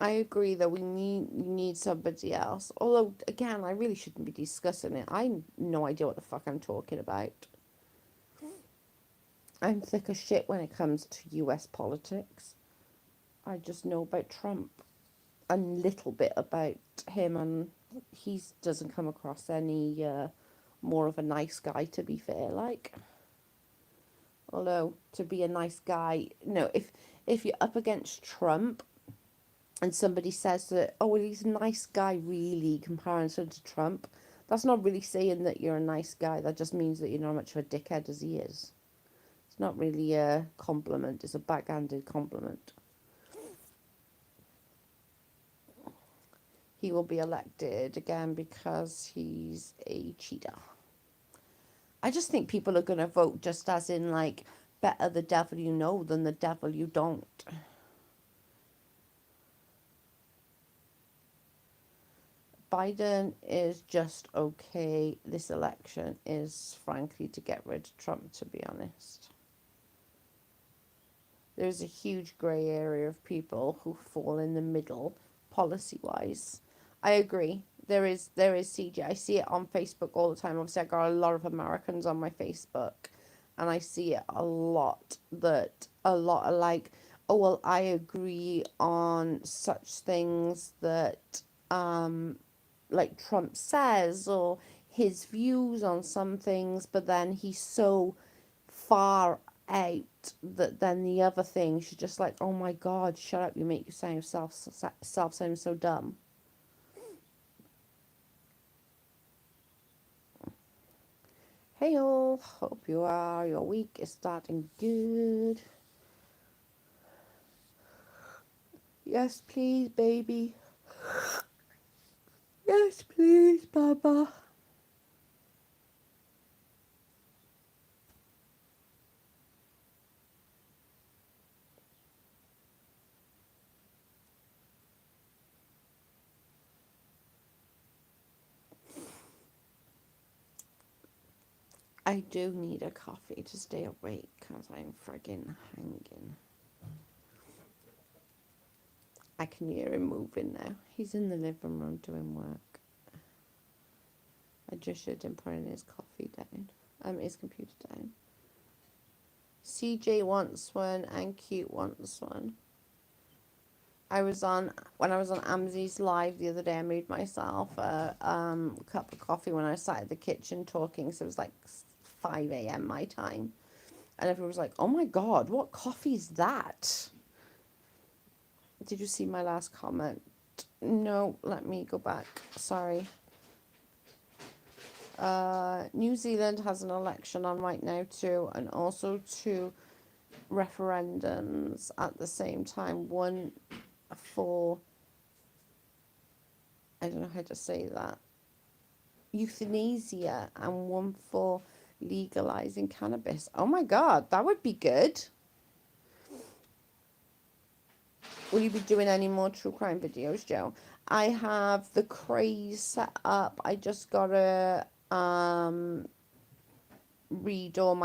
I agree that we need somebody else. Although again, I really shouldn't be discussing it. I have no idea what the fuck I'm talking about. I'm thick as shit when it comes to US politics. I just know about Trump. A little bit about him, and he doesn't come across any more of a nice guy, to be fair. Like, although to be a nice guy, no, if you're up against Trump and somebody says that, oh well, he's a nice guy, really, comparison to Trump, that's not really saying that you're a nice guy. That just means that you're not much of a dickhead as he is. It's not really a compliment. It's a backhanded compliment. He will be elected again because he's a cheater. I just think people are going to vote just as in, like, better the devil you know than the devil you don't. Biden is just okay. This election is, frankly, to get rid of Trump, to be honest. There's a huge grey area of people who fall in the middle, policy-wise. I agree. There is CJ. I see it on Facebook all the time. Obviously, I got a lot of Americans on my Facebook, and I see it a lot. That a lot are like, oh well, I agree on such things that like Trump says, or his views on some things, but then he's so far out that then the other things you're just like, oh my god, shut up! You make yourself sound so dumb. Hey all, hope your week is starting good. Yes, please, baby. Yes, please, Baba. I do need a coffee to stay awake because I'm friggin' hanging. I can hear him moving now. He's in the living room doing work. I just showed him putting his coffee down. His computer down. CJ wants one and Cute wants one. When I was on Amzi's live the other day, I made myself a cup of coffee when I sat at the kitchen talking, so it was like 5 a.m. my time. And everyone was like, oh my god, what coffee is that? Did you see my last comment? No, let me go back. Sorry. New Zealand has an election on right now too, and also 2 referendums at the same time. One for, I don't know how to say that, euthanasia, and one for legalizing cannabis. Oh my god, that would be good. Will you be doing any more true crime videos, Joe? I have the craze set up. I just gotta read all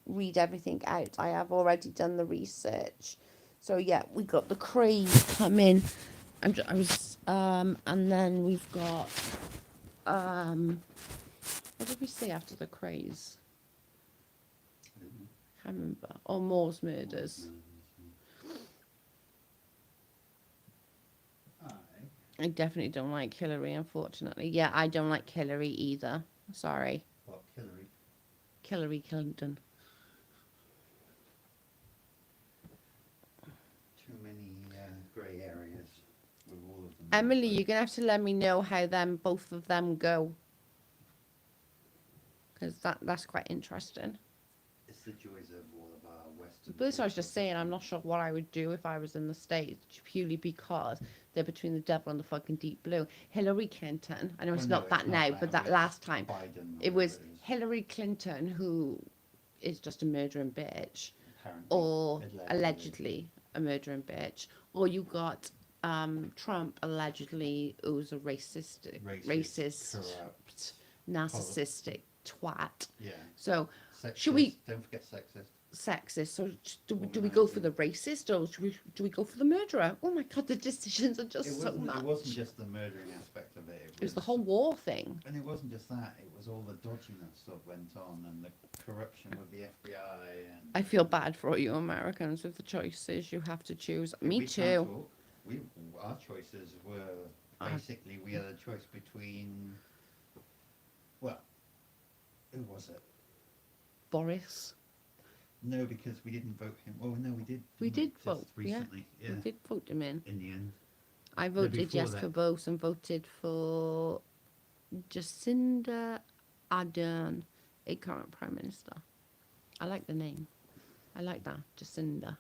read everything out. I have already done the research. So yeah, we got the craze coming. I was and then we've got what did we say after the craze? Can't remember. Or Moore's murders. I definitely don't like Hillary, unfortunately. Yeah, I don't like Hillary either. Sorry. What, Hillary? Hillary Clinton. Too many grey areas with all of them. Emily, you're going to have to let me know how both of them go. Because that's quite interesting. It's the joys of all of our Western... But this I was just saying, I'm not sure what I would do if I was in the States, purely because they're between the devil and the fucking deep blue. Hillary Clinton, I know it's not that now, but that last time, it was Hillary Clinton, who is just a murdering bitch, or allegedly a murdering bitch, or you got Trump, allegedly, who's a racist, corrupt, narcissistic twat. Yeah. So Sexist. should we? Don't forget sexist. Sexist. So do we go for the racist or do we go for the murderer? Oh my god, the decisions are just so much. It wasn't just the murdering aspect of it. It was the whole war thing. And it wasn't just that. It was all the dodginess that went on and the corruption with the FBI. And I feel bad for you Americans with the choices you have to choose. Me too. Our choices were basically we had a choice between. Well, who was it? Boris. No, because we didn't vote him. Oh no, we did. We did just vote. recently. Yeah, we did vote him in. In the end. I voted yes for both and voted for Jacinda Ardern, a current Prime Minister. I like the name. I like that. Jacinda.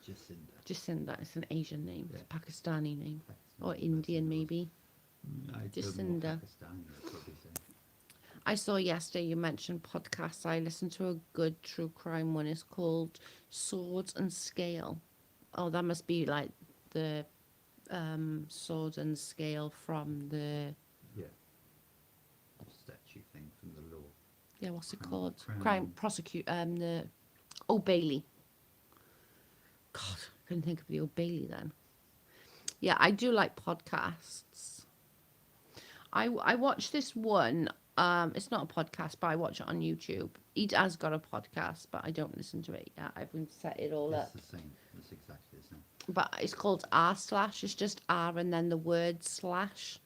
Jacinda. It's an Asian name. Yeah. It's a Pakistani name. Or Indian maybe. Jacinda. I saw yesterday you mentioned podcasts. I listened to a good true crime one. It's called Swords and Scale. Oh, that must be like the sword and scale from the statute thing from the law. Yeah, what's it called? Crime prosecute. The Old Bailey. God, I couldn't think of the Old Bailey then. Yeah, I do like podcasts. I watched this one. It's not a podcast, but I watch it on YouTube. He has got a podcast, but I don't listen to it yet. I haven't set it all up. It's the same. It's exactly the same. But it's called R/. It's just R and then the word slash.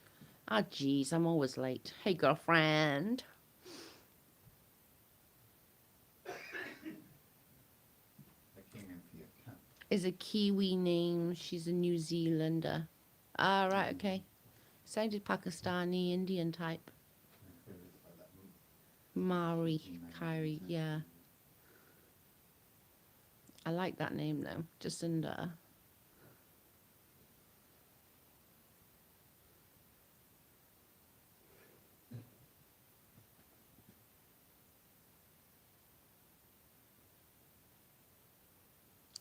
Ah, geez, I'm always late. Hey, girlfriend. I came in for your cat. Is a Kiwi name. She's a New Zealander. Ah, right, okay. Sounded Pakistani, Indian type. Mari, Kyrie, yeah. I like that name though, Jacinda.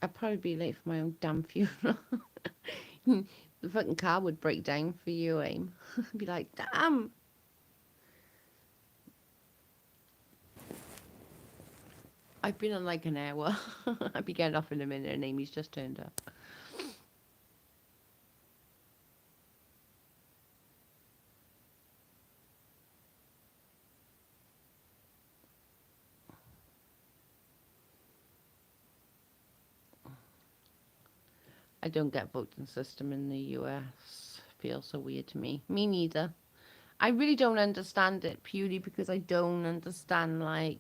I'd probably be late for my own damn funeral. The fucking car would break down for you, Aim. Be like, damn. I've been on like an hour. I'll be getting off in a minute and Amy's just turned up. I don't get voting system in the US. Feels so weird to me. Me neither. I really don't understand it purely because I don't understand like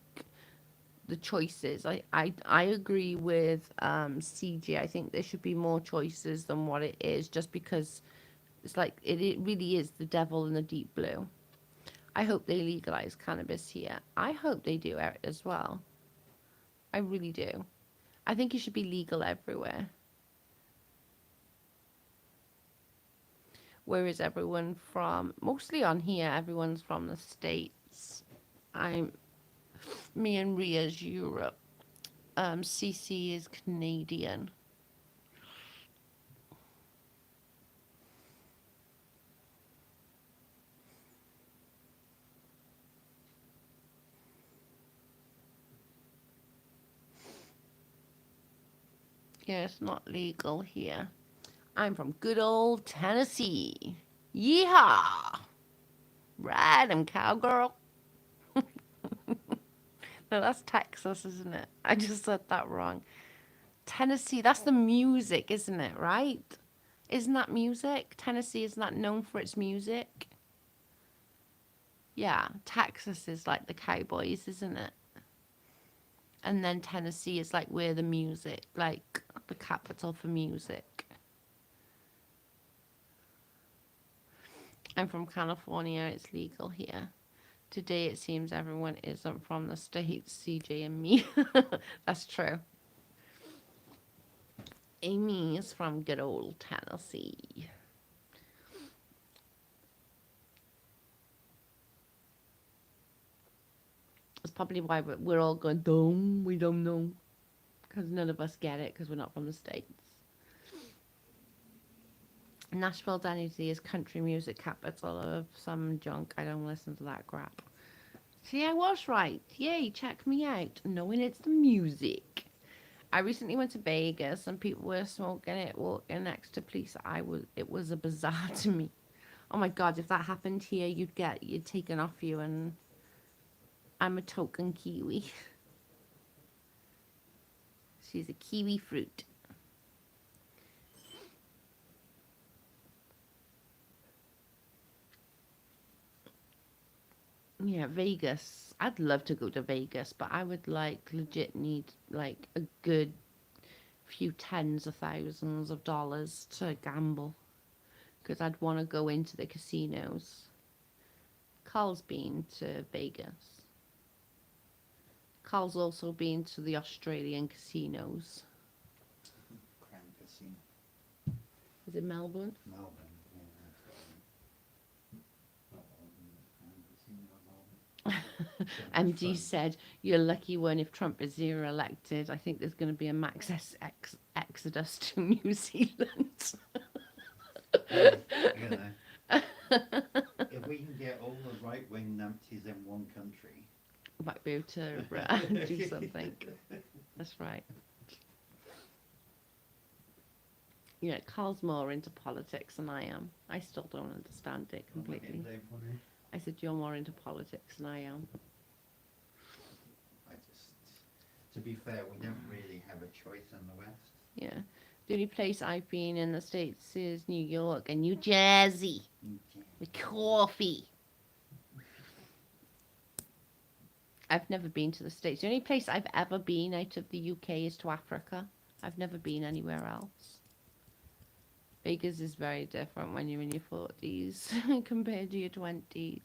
the choices. I agree with CJ. I think there should be more choices than what it is, just because it's like it really is the devil in the deep blue. I hope they legalize cannabis here. I hope they do it as well. I really do. I think it should be legal everywhere. Where is everyone from? Mostly on here, everyone's from the States. Me and Ria's Europe. CC is Canadian. Yeah, it's not legal here. I'm from good old Tennessee. Yeehaw! Right, I'm cowgirl. No, that's Texas, isn't it? I just said that wrong. Tennessee, that's the music, isn't it, right? Isn't that music? Tennessee is not known for its music. Yeah, Texas is like the Cowboys, isn't it? And then Tennessee is like where the music, like the capital for music. I'm from California, it's legal here. Today it seems everyone isn't from the States, CJ and me. That's true. Amy is from good old Tennessee. That's probably why we're all going, dumb, we don't know. Because none of us get it because we're not from the States. Nashville, Tennessee is country music capital of some junk. I don't listen to that crap. See, I was right. Yay, check me out. Knowing it's the music. I recently went to Vegas and people were smoking it, walking next to police. It was a bizarre to me. Oh my God, if that happened here, you'd taken off you, and I'm a token Kiwi. She's a kiwi fruit. Yeah, Vegas. I'd love to go to Vegas, but I would like legit need like a good few tens of thousands of dollars to gamble because I'd want to go into the casinos. Carl's been to Vegas. Carl's also been to the Australian casinos. Crown Casino. Is it Melbourne? Melbourne. Yeah, that's Crown Casino, Melbourne. MD said, "You're lucky one if Trump is zero elected. I think there's going to be a max exodus to New Zealand." You know, if we can get all the right-wing numpties in one country, Might be able to do something. That's right. Yeah, Carl's more into politics than I am. I still don't understand it completely. I said, you're more into politics than I am. to be fair, we don't really have a choice in the West. Yeah. The only place I've been in the States is New York and New Jersey. With coffee. I've never been to the States. The only place I've ever been out of the UK is to Africa. I've never been anywhere else. Vegas is very different when you're in your 40s compared to your 20s.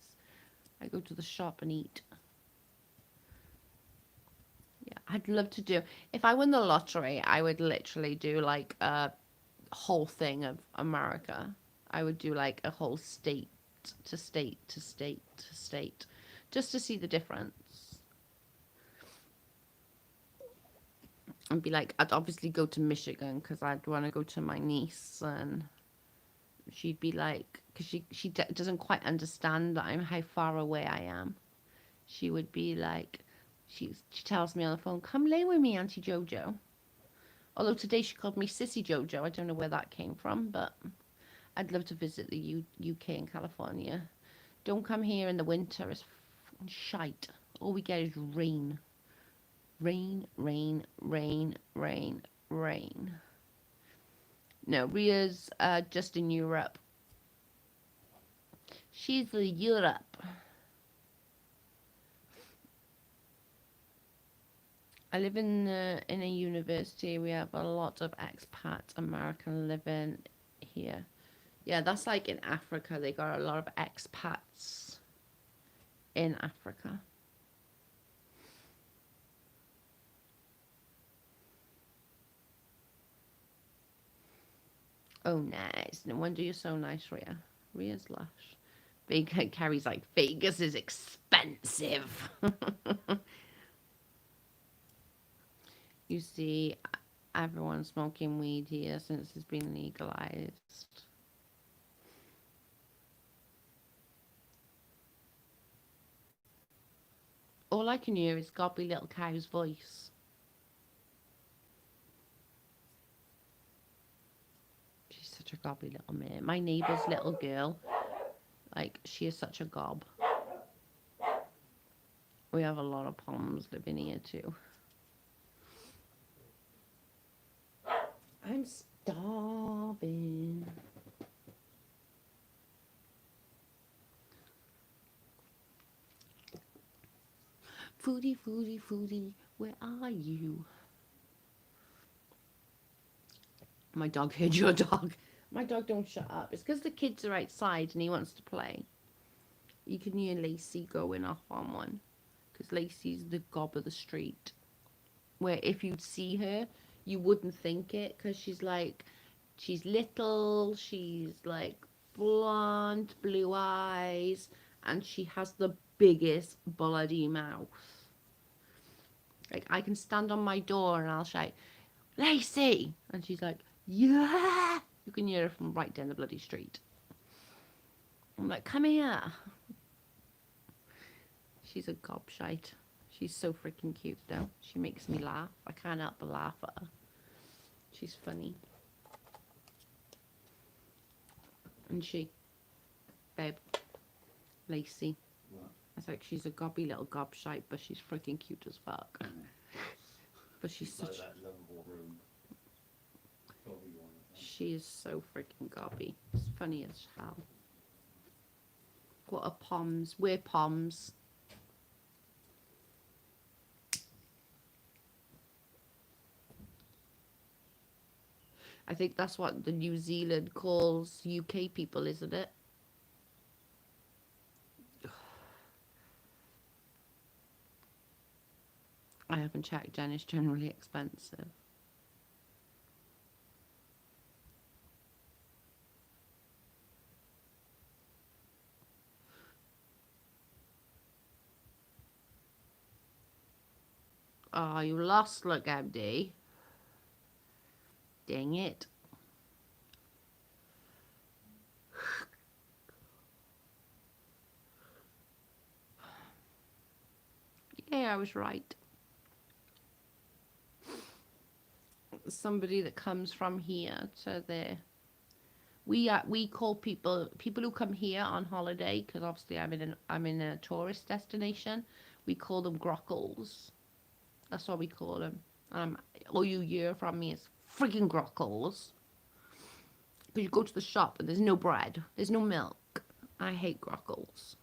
I go to the shop and eat. Yeah, I'd love to do. If I won the lottery, I would literally do like a whole thing of America. I would do like a whole state to state to state to state, just to see the difference. And be like, I'd obviously go to Michigan because I'd want to go to my niece, and she'd be like, because she doesn't quite understand that how far away I am. She would be like, she tells me on the phone, "Come lay with me, Auntie Jojo." Although today she called me Sissy Jojo. I don't know where that came from, but I'd love to visit the UK and California. Don't come here in the winter. It's fucking shite. All we get is rain. Rain, rain, rain, rain, rain. No, Ria's just in Europe. She's in Europe. I live in a university. We have a lot of expat American living here. Yeah, that's like in Africa. They got a lot of expats in Africa. Oh, nice. No wonder you're so nice, Ria. Ria's lush. Carrie's like, Vegas is expensive. You see, everyone's smoking weed here since it's been legalized. All I can hear is Gobby Little Cow's voice. such a gobby little mare. My neighbour's little girl, like, she is such a gob. We have a lot of poms living here too. I'm starving. Foodie, foodie, foodie, where are you? My dog heard your dog. My dog don't shut up. It's because the kids are outside and he wants to play. You can hear Lacey going off on one. Because Lacey's the gob of the street. Where if you'd see her, you wouldn't think it. Because she's little, she's like blonde, blue eyes. And she has the biggest bloody mouth. Like, I can stand on my door and I'll shout, Lacey! And she's like, yeah! You can hear her from right down the bloody street. I'm like, come here. She's a gobshite. She's so freaking cute, though. She makes me laugh. I can't help but laugh at her. She's funny. And she, babe, Lacey. What? I was like, she's a gobby little gobshite, but she's freaking cute as fuck. But she's like such... that lovable room. Gobby one. She is so freaking gobby. It's funny as hell. What are poms? We're poms. I think that's what the New Zealand calls UK people, isn't it? I haven't checked, Jen. It's generally expensive. Oh, you lost, look, Abdi. Dang it. Yeah, I was right. Somebody that comes from here to there. We call people who come here on holiday, because obviously I'm in a tourist destination. We call them grockles. That's what we call them. All you hear from me is freaking grockles. Because you go to the shop and there's no bread, there's no milk. I hate grockles.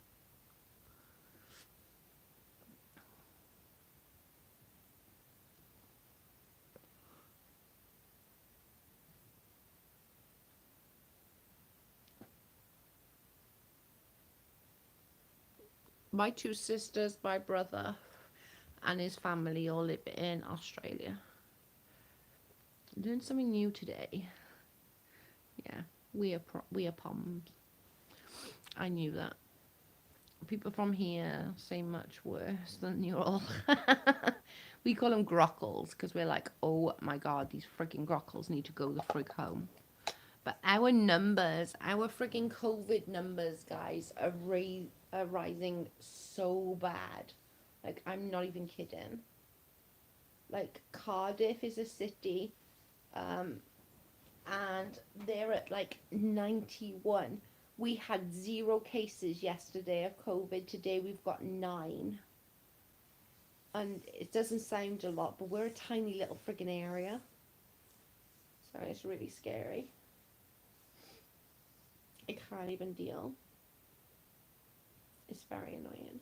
My two sisters, my brother, and his family all live in Australia. I'm doing something new today. Yeah, we are poms. I knew that. People from here say much worse than you all. We call them grockles because we're like, oh my god, these freaking grockles need to go the frig home. But our numbers, our freaking COVID numbers, guys, are rising so bad. Like, I'm not even kidding. Like, Cardiff is a city, and they're at like 91. We had 0 cases yesterday of COVID. Today we've got 9. And it doesn't sound a lot, but we're a tiny little friggin' area. So it's really scary. I can't even deal. It's very annoying.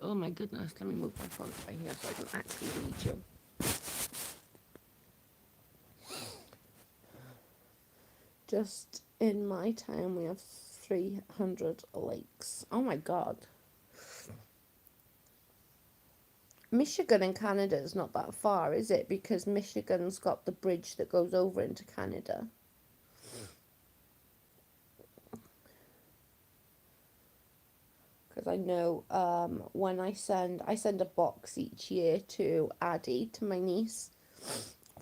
Oh my goodness, let me move my phone right here so I can actually read you. Just in my town we have 300 lakes. Oh my god. Michigan and Canada is not that far, is it? Because Michigan's got the bridge that goes over into Canada. Because I know when I send a box each year to Addie, to my niece,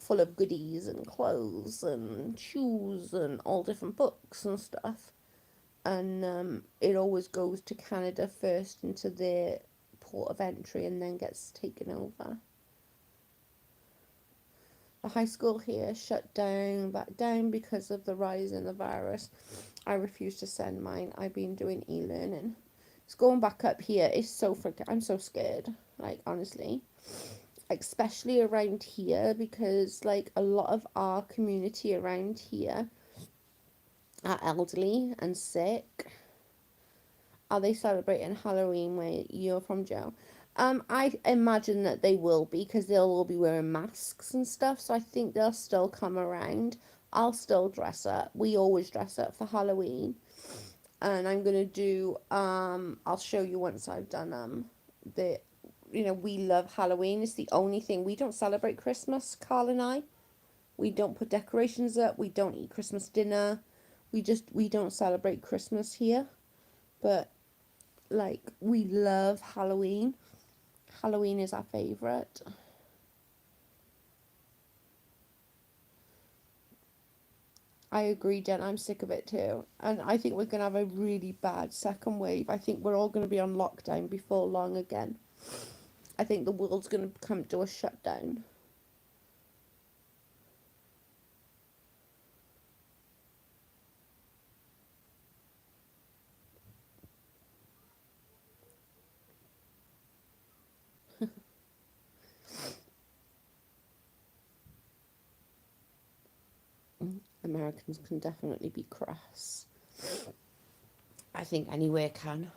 full of goodies and clothes and shoes and all different books and stuff. And it always goes to Canada first into their port of entry and then gets taken over. The high school here shut back down because of the rise in the virus. I refuse to send mine. I've been doing e-learning. It's going back up here. It's so freaking. I'm so scared. Like, honestly. Especially around here, because, like, a lot of our community around here are elderly and sick. Are they celebrating Halloween where you're from, Joe? I imagine that they will be, because they'll all be wearing masks and stuff, so I think they'll still come around. I'll still dress up. We always dress up for Halloween. And I'm gonna do, I'll show you once I've done, we love Halloween. It's the only thing. We don't celebrate Christmas, Carl and I. We don't put decorations up. We don't eat Christmas dinner. We don't celebrate Christmas here. But, like, we love Halloween. Halloween is our favourite. I agree, Jen. I'm sick of it too. And I think we're going to have a really bad second wave. I think we're all going to be on lockdown before long again. I think the world's going to come to a shutdown. Americans can definitely be crass. I think anywhere can.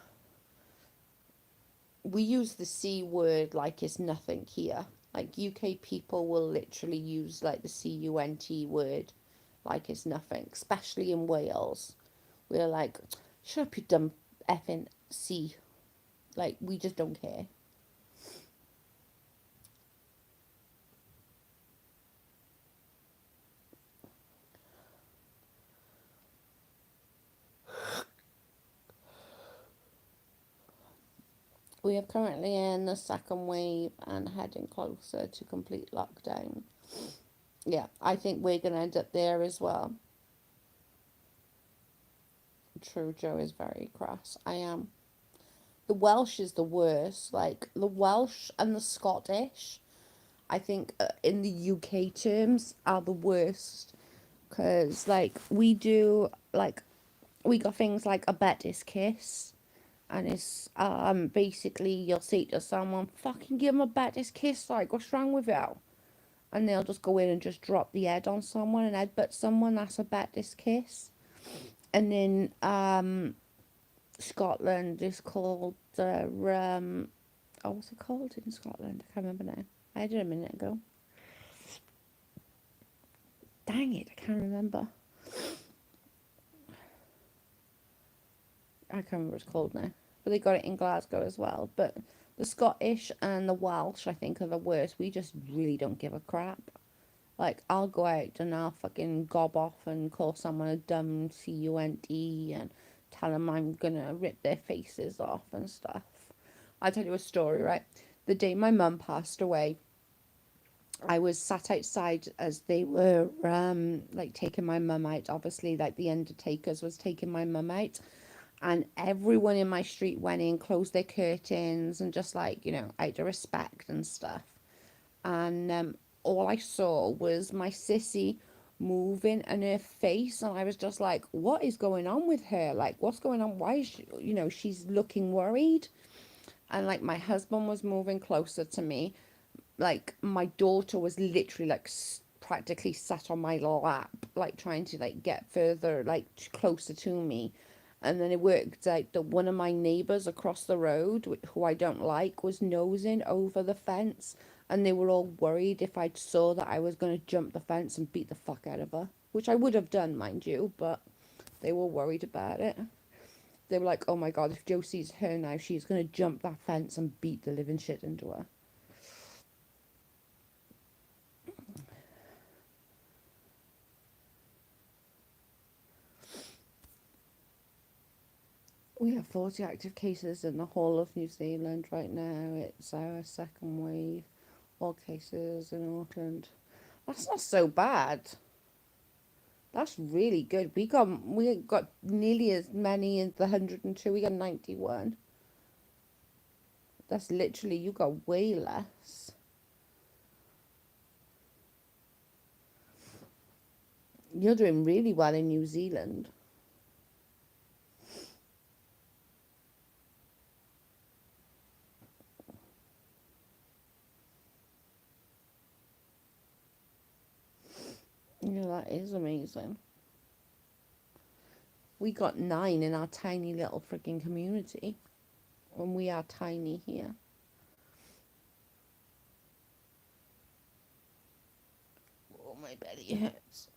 We use the C word like it's nothing here. Like, UK people will literally use, like, the CUNT word like it's nothing, especially in Wales. We're like, shut up, you dumb effing C. Like, we just don't care. We are currently in the second wave and heading closer to complete lockdown. Yeah, I think we're going to end up there as well. True, Joe is very crass. I am. The Welsh is the worst. Like, the Welsh and the Scottish, I think, in the UK terms, are the worst. Because, like, we got things like a Bettis kiss. And it's, basically, you'll say to someone, fucking give them a Bettis kiss, like, what's wrong with you? And they'll just go in and just drop the head on someone and headbutt someone. That's a Bettis kiss. And then, Scotland is called, what's it called in Scotland? I can't remember now. I did a minute ago. Dang it, I can't remember. I can't remember what it's called now. But they got it in Glasgow as well. But the Scottish and the Welsh, I think, are the worst. We just really don't give a crap. Like, I'll go out and I'll fucking gob off and call someone a dumb cunt and tell them I'm gonna rip their faces off and stuff. I'll tell you a story, right? The day my mum passed away, I was sat outside as they were, like, taking my mum out. Obviously, like, the undertakers was taking my mum out. And everyone in my street went in, closed their curtains, and just, like, out of respect and stuff. And all I saw was my sissy moving and her face, and I was just like, what is going on with her? Like, what's going on? Why is she, she's looking worried. And, like, my husband was moving closer to me. Like, my daughter was literally, like, practically sat on my lap, like, trying to, like, get further, like, closer to me. And then it worked out that one of my neighbours across the road, who I don't like, was nosing over the fence. And they were all worried if I saw that I was going to jump the fence and beat the fuck out of her. Which I would have done, mind you, but they were worried about it. They were like, oh my god, if Joe sees her now, she's going to jump that fence and beat the living shit into her. We have 40 active cases in the whole of New Zealand right now. It's our second wave. All cases in Auckland. That's not so bad. That's really good. We got nearly as many as the 102. We got 91. That's literally, you got way less. You're doing really well in New Zealand. Yeah, that is amazing. We got 9 in our tiny little freaking community. And we are tiny here. Oh, my belly hurts.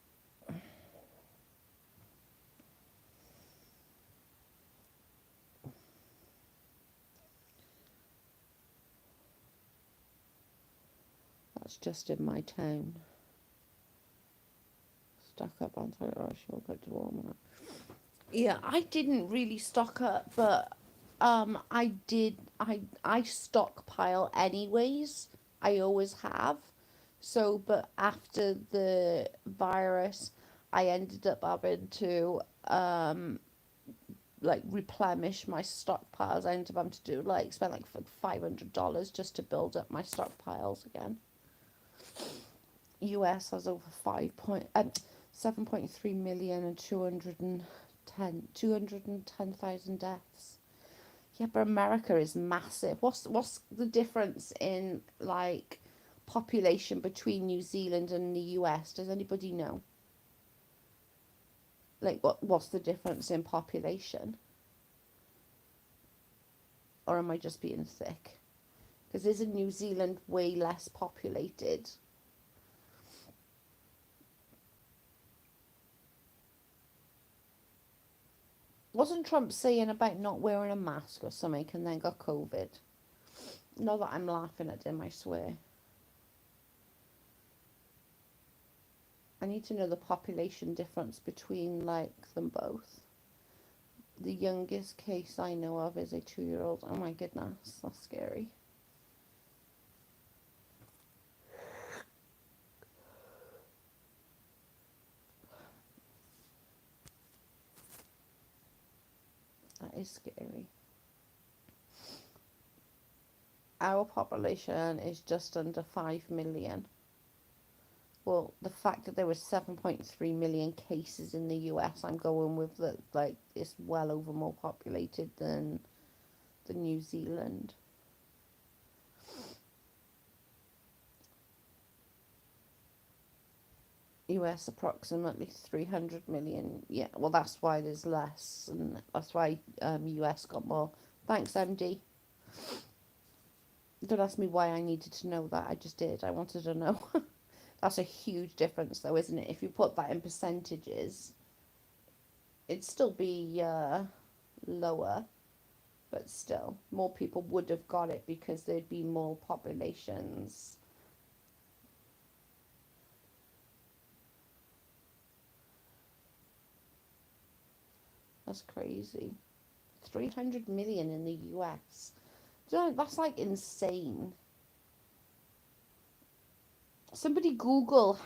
That's just in my town. Stock up on toilet rush, we'll go to Walmart. Yeah, I didn't really stock up, but I stockpile anyways. I always have. So, but after the virus, I ended up having to like replenish my stockpiles. I ended up having to do like spend like $500 just to build up my stockpiles again. US has over 7.3 million and 210,000 deaths. Yeah, but America is massive. What's the difference in like population between New Zealand and the US? Does anybody know? Like what's the difference in population? Or am I just being thick? Because isn't New Zealand way less populated? Wasn't Trump saying about not wearing a mask or something and then got COVID? Not that I'm laughing at him, I swear. I need to know the population difference between like them both. The youngest case I know of is a 2-year-old. Oh my goodness, that's scary. That is scary. Our population is just under 5 million. Well, the fact that there were 7.3 million cases in the US, I'm going with that, like, it's well over more populated than New Zealand. US approximately 300 million. Yeah, well, that's why there's less, and that's why US got more. Thanks, MD. Don't ask me why I needed to know that. I just did. I wanted to know. That's a huge difference, though, isn't it? If you put that in percentages, it'd still be lower, but still, more people would have got it because there'd be more populations. That's crazy. 300 million in the US. That's like insane. Somebody Google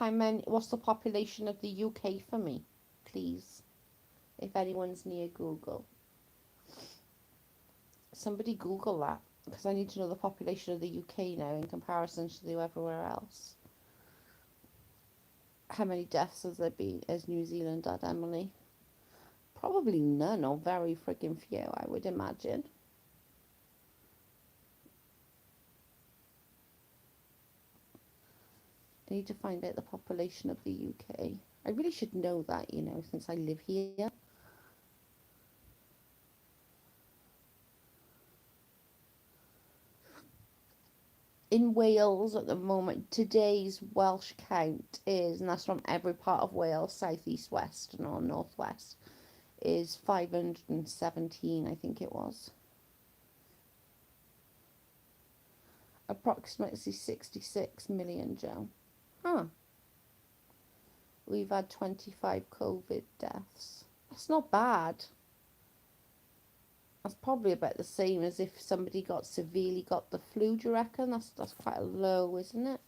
what's the population of the UK for me, please. If anyone's near Google. Somebody Google that, because I need to know the population of the UK now in comparison to everywhere else. How many deaths has there been as New Zealand had, Emily? Probably none, or very freaking few, I would imagine. I need to find out the population of the UK. I really should know that, since I live here. In Wales at the moment, today's Welsh count is, and that's from every part of Wales, south, east, west, or northwest, is 517, I think it was. Approximately 66 million, Joe. Huh. We've had 25 COVID deaths. That's not bad. That's probably about the same as if somebody severely got the flu, do you reckon? That's quite low, isn't it?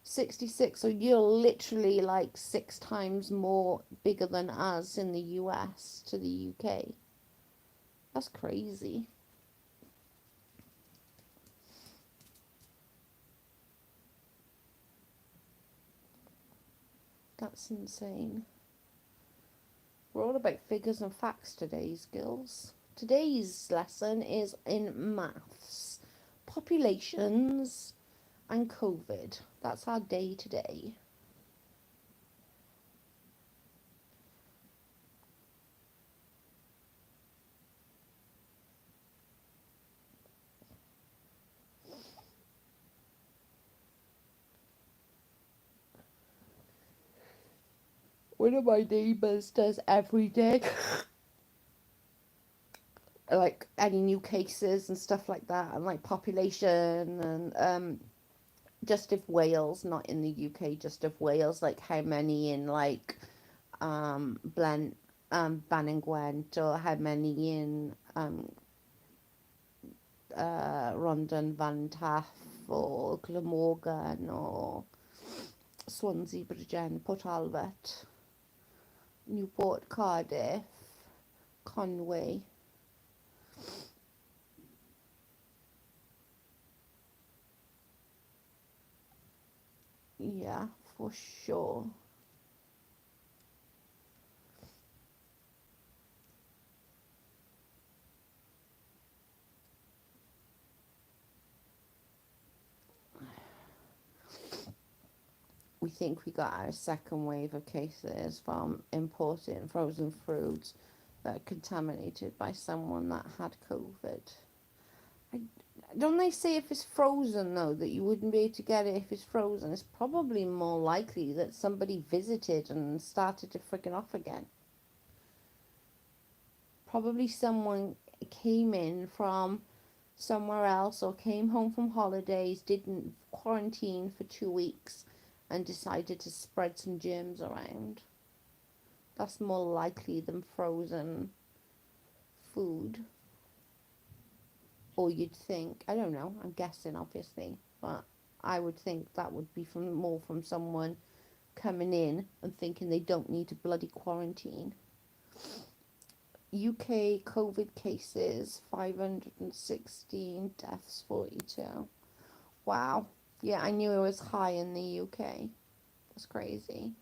66, so you're literally like 6 times more bigger than us in the US to the UK. That's crazy. That's insane. We're all about figures and facts today, girls. Today's lesson is in maths, populations, and COVID. That's our day today. One of my neighbours does every day, like any new cases and stuff like that, and like population and just of Wales, not in the UK, just of Wales, like how many in like Ban and Gwent, or how many in Rondon Van Taff or Glamorgan or Swansea, Bridgend, Port Albert, Newport, Cardiff, Conway. Yeah, for sure. We think we got our second wave of cases from importing frozen fruits that are contaminated by someone that had COVID. Don't they say if it's frozen, though, that you wouldn't be able to get it if it's frozen? It's probably more likely that somebody visited and started to friggin' off again. Probably someone came in from somewhere else or came home from holidays, didn't quarantine for 2 weeks, and decided to spread some germs around. That's more likely than frozen food. Or you'd think, I don't know, I'm guessing obviously, but I would think that would be more from someone coming in and thinking they don't need to bloody quarantine. UK COVID cases, 516, deaths 42. Wow. Yeah, I knew it was high in the UK. That's crazy.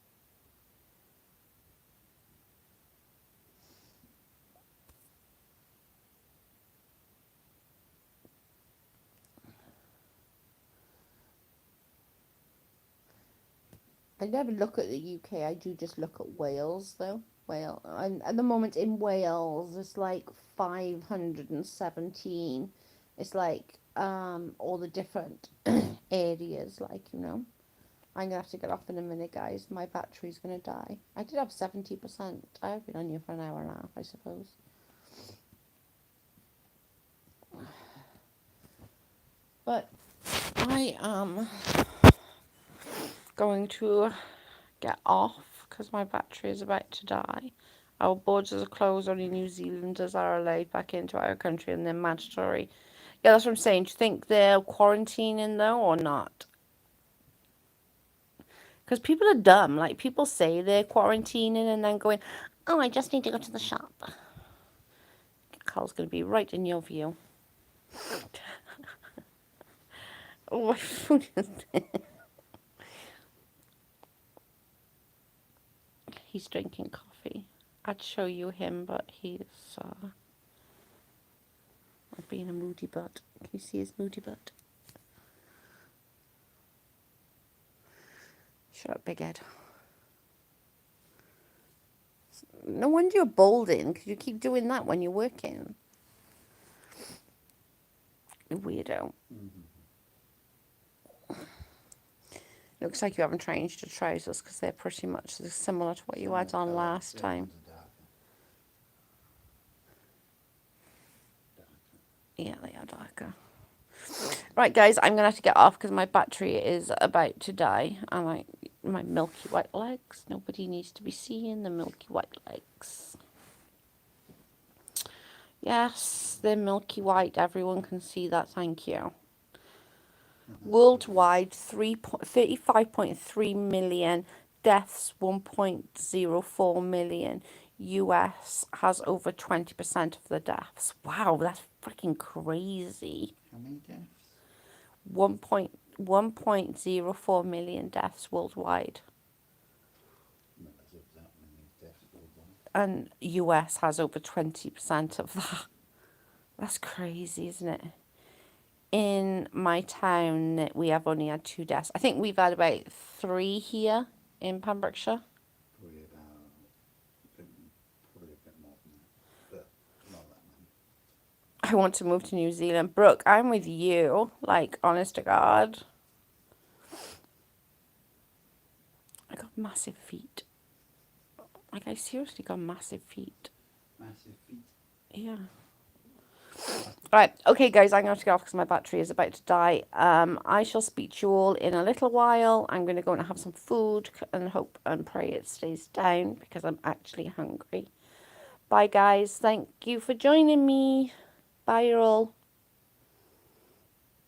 I never look at the UK. I do just look at Wales, though. Wales, and at the moment in Wales, it's like 517. It's like all the different areas, like, you know. I'm gonna have to get off in a minute, guys. My battery's gonna die. I did have 70%. I have been on here for an hour and a half, I suppose. But I am going to get off because my battery is about to die. Our borders are closed. Only New Zealanders are allowed back into our country, and they're mandatory. Yeah, that's what I'm saying. Do you think they're quarantining though, or not? Because people are dumb. Like, people say they're quarantining and then going, "Oh, I just need to go to the shop." Carl's going to be right in your view. Oh, my phone is dead. He's drinking coffee. I'd show you him, but he's being a moody butt. Can you see his moody butt? Shut up, big head. No wonder you're balding, because you keep doing that when you're working. Weirdo. Looks like you haven't changed your trousers, because they're pretty much similar to what you had on last time. Yeah, they are darker. Right, guys, I'm going to have to get off because my battery is about to die. And my milky white legs. Nobody needs to be seeing the milky white legs. Yes, they're milky white. Everyone can see that. Thank you. Worldwide, 35.3 million. Deaths, 1.04 million. US has over 20% of the deaths. Wow, that's freaking crazy. How many deaths? 1.04 million deaths worldwide. and US has over 20% of that. That's crazy, isn't it? In my town, we have only had 2 deaths. I think we've had about 3 here in Pembrokeshire. Probably probably a bit more than that, but not that many. I want to move to New Zealand. Brooke, I'm with you. Like, honest to God. I got massive feet. Like, I seriously got massive feet. Massive feet. Yeah. Right, okay, guys, I'm going to have to get off because my battery is about to die. I shall speak to you all in a little while. I'm going to go and have some food and hope and pray it stays down because I'm actually hungry. Bye, guys. Thank you for joining me. Bye, all.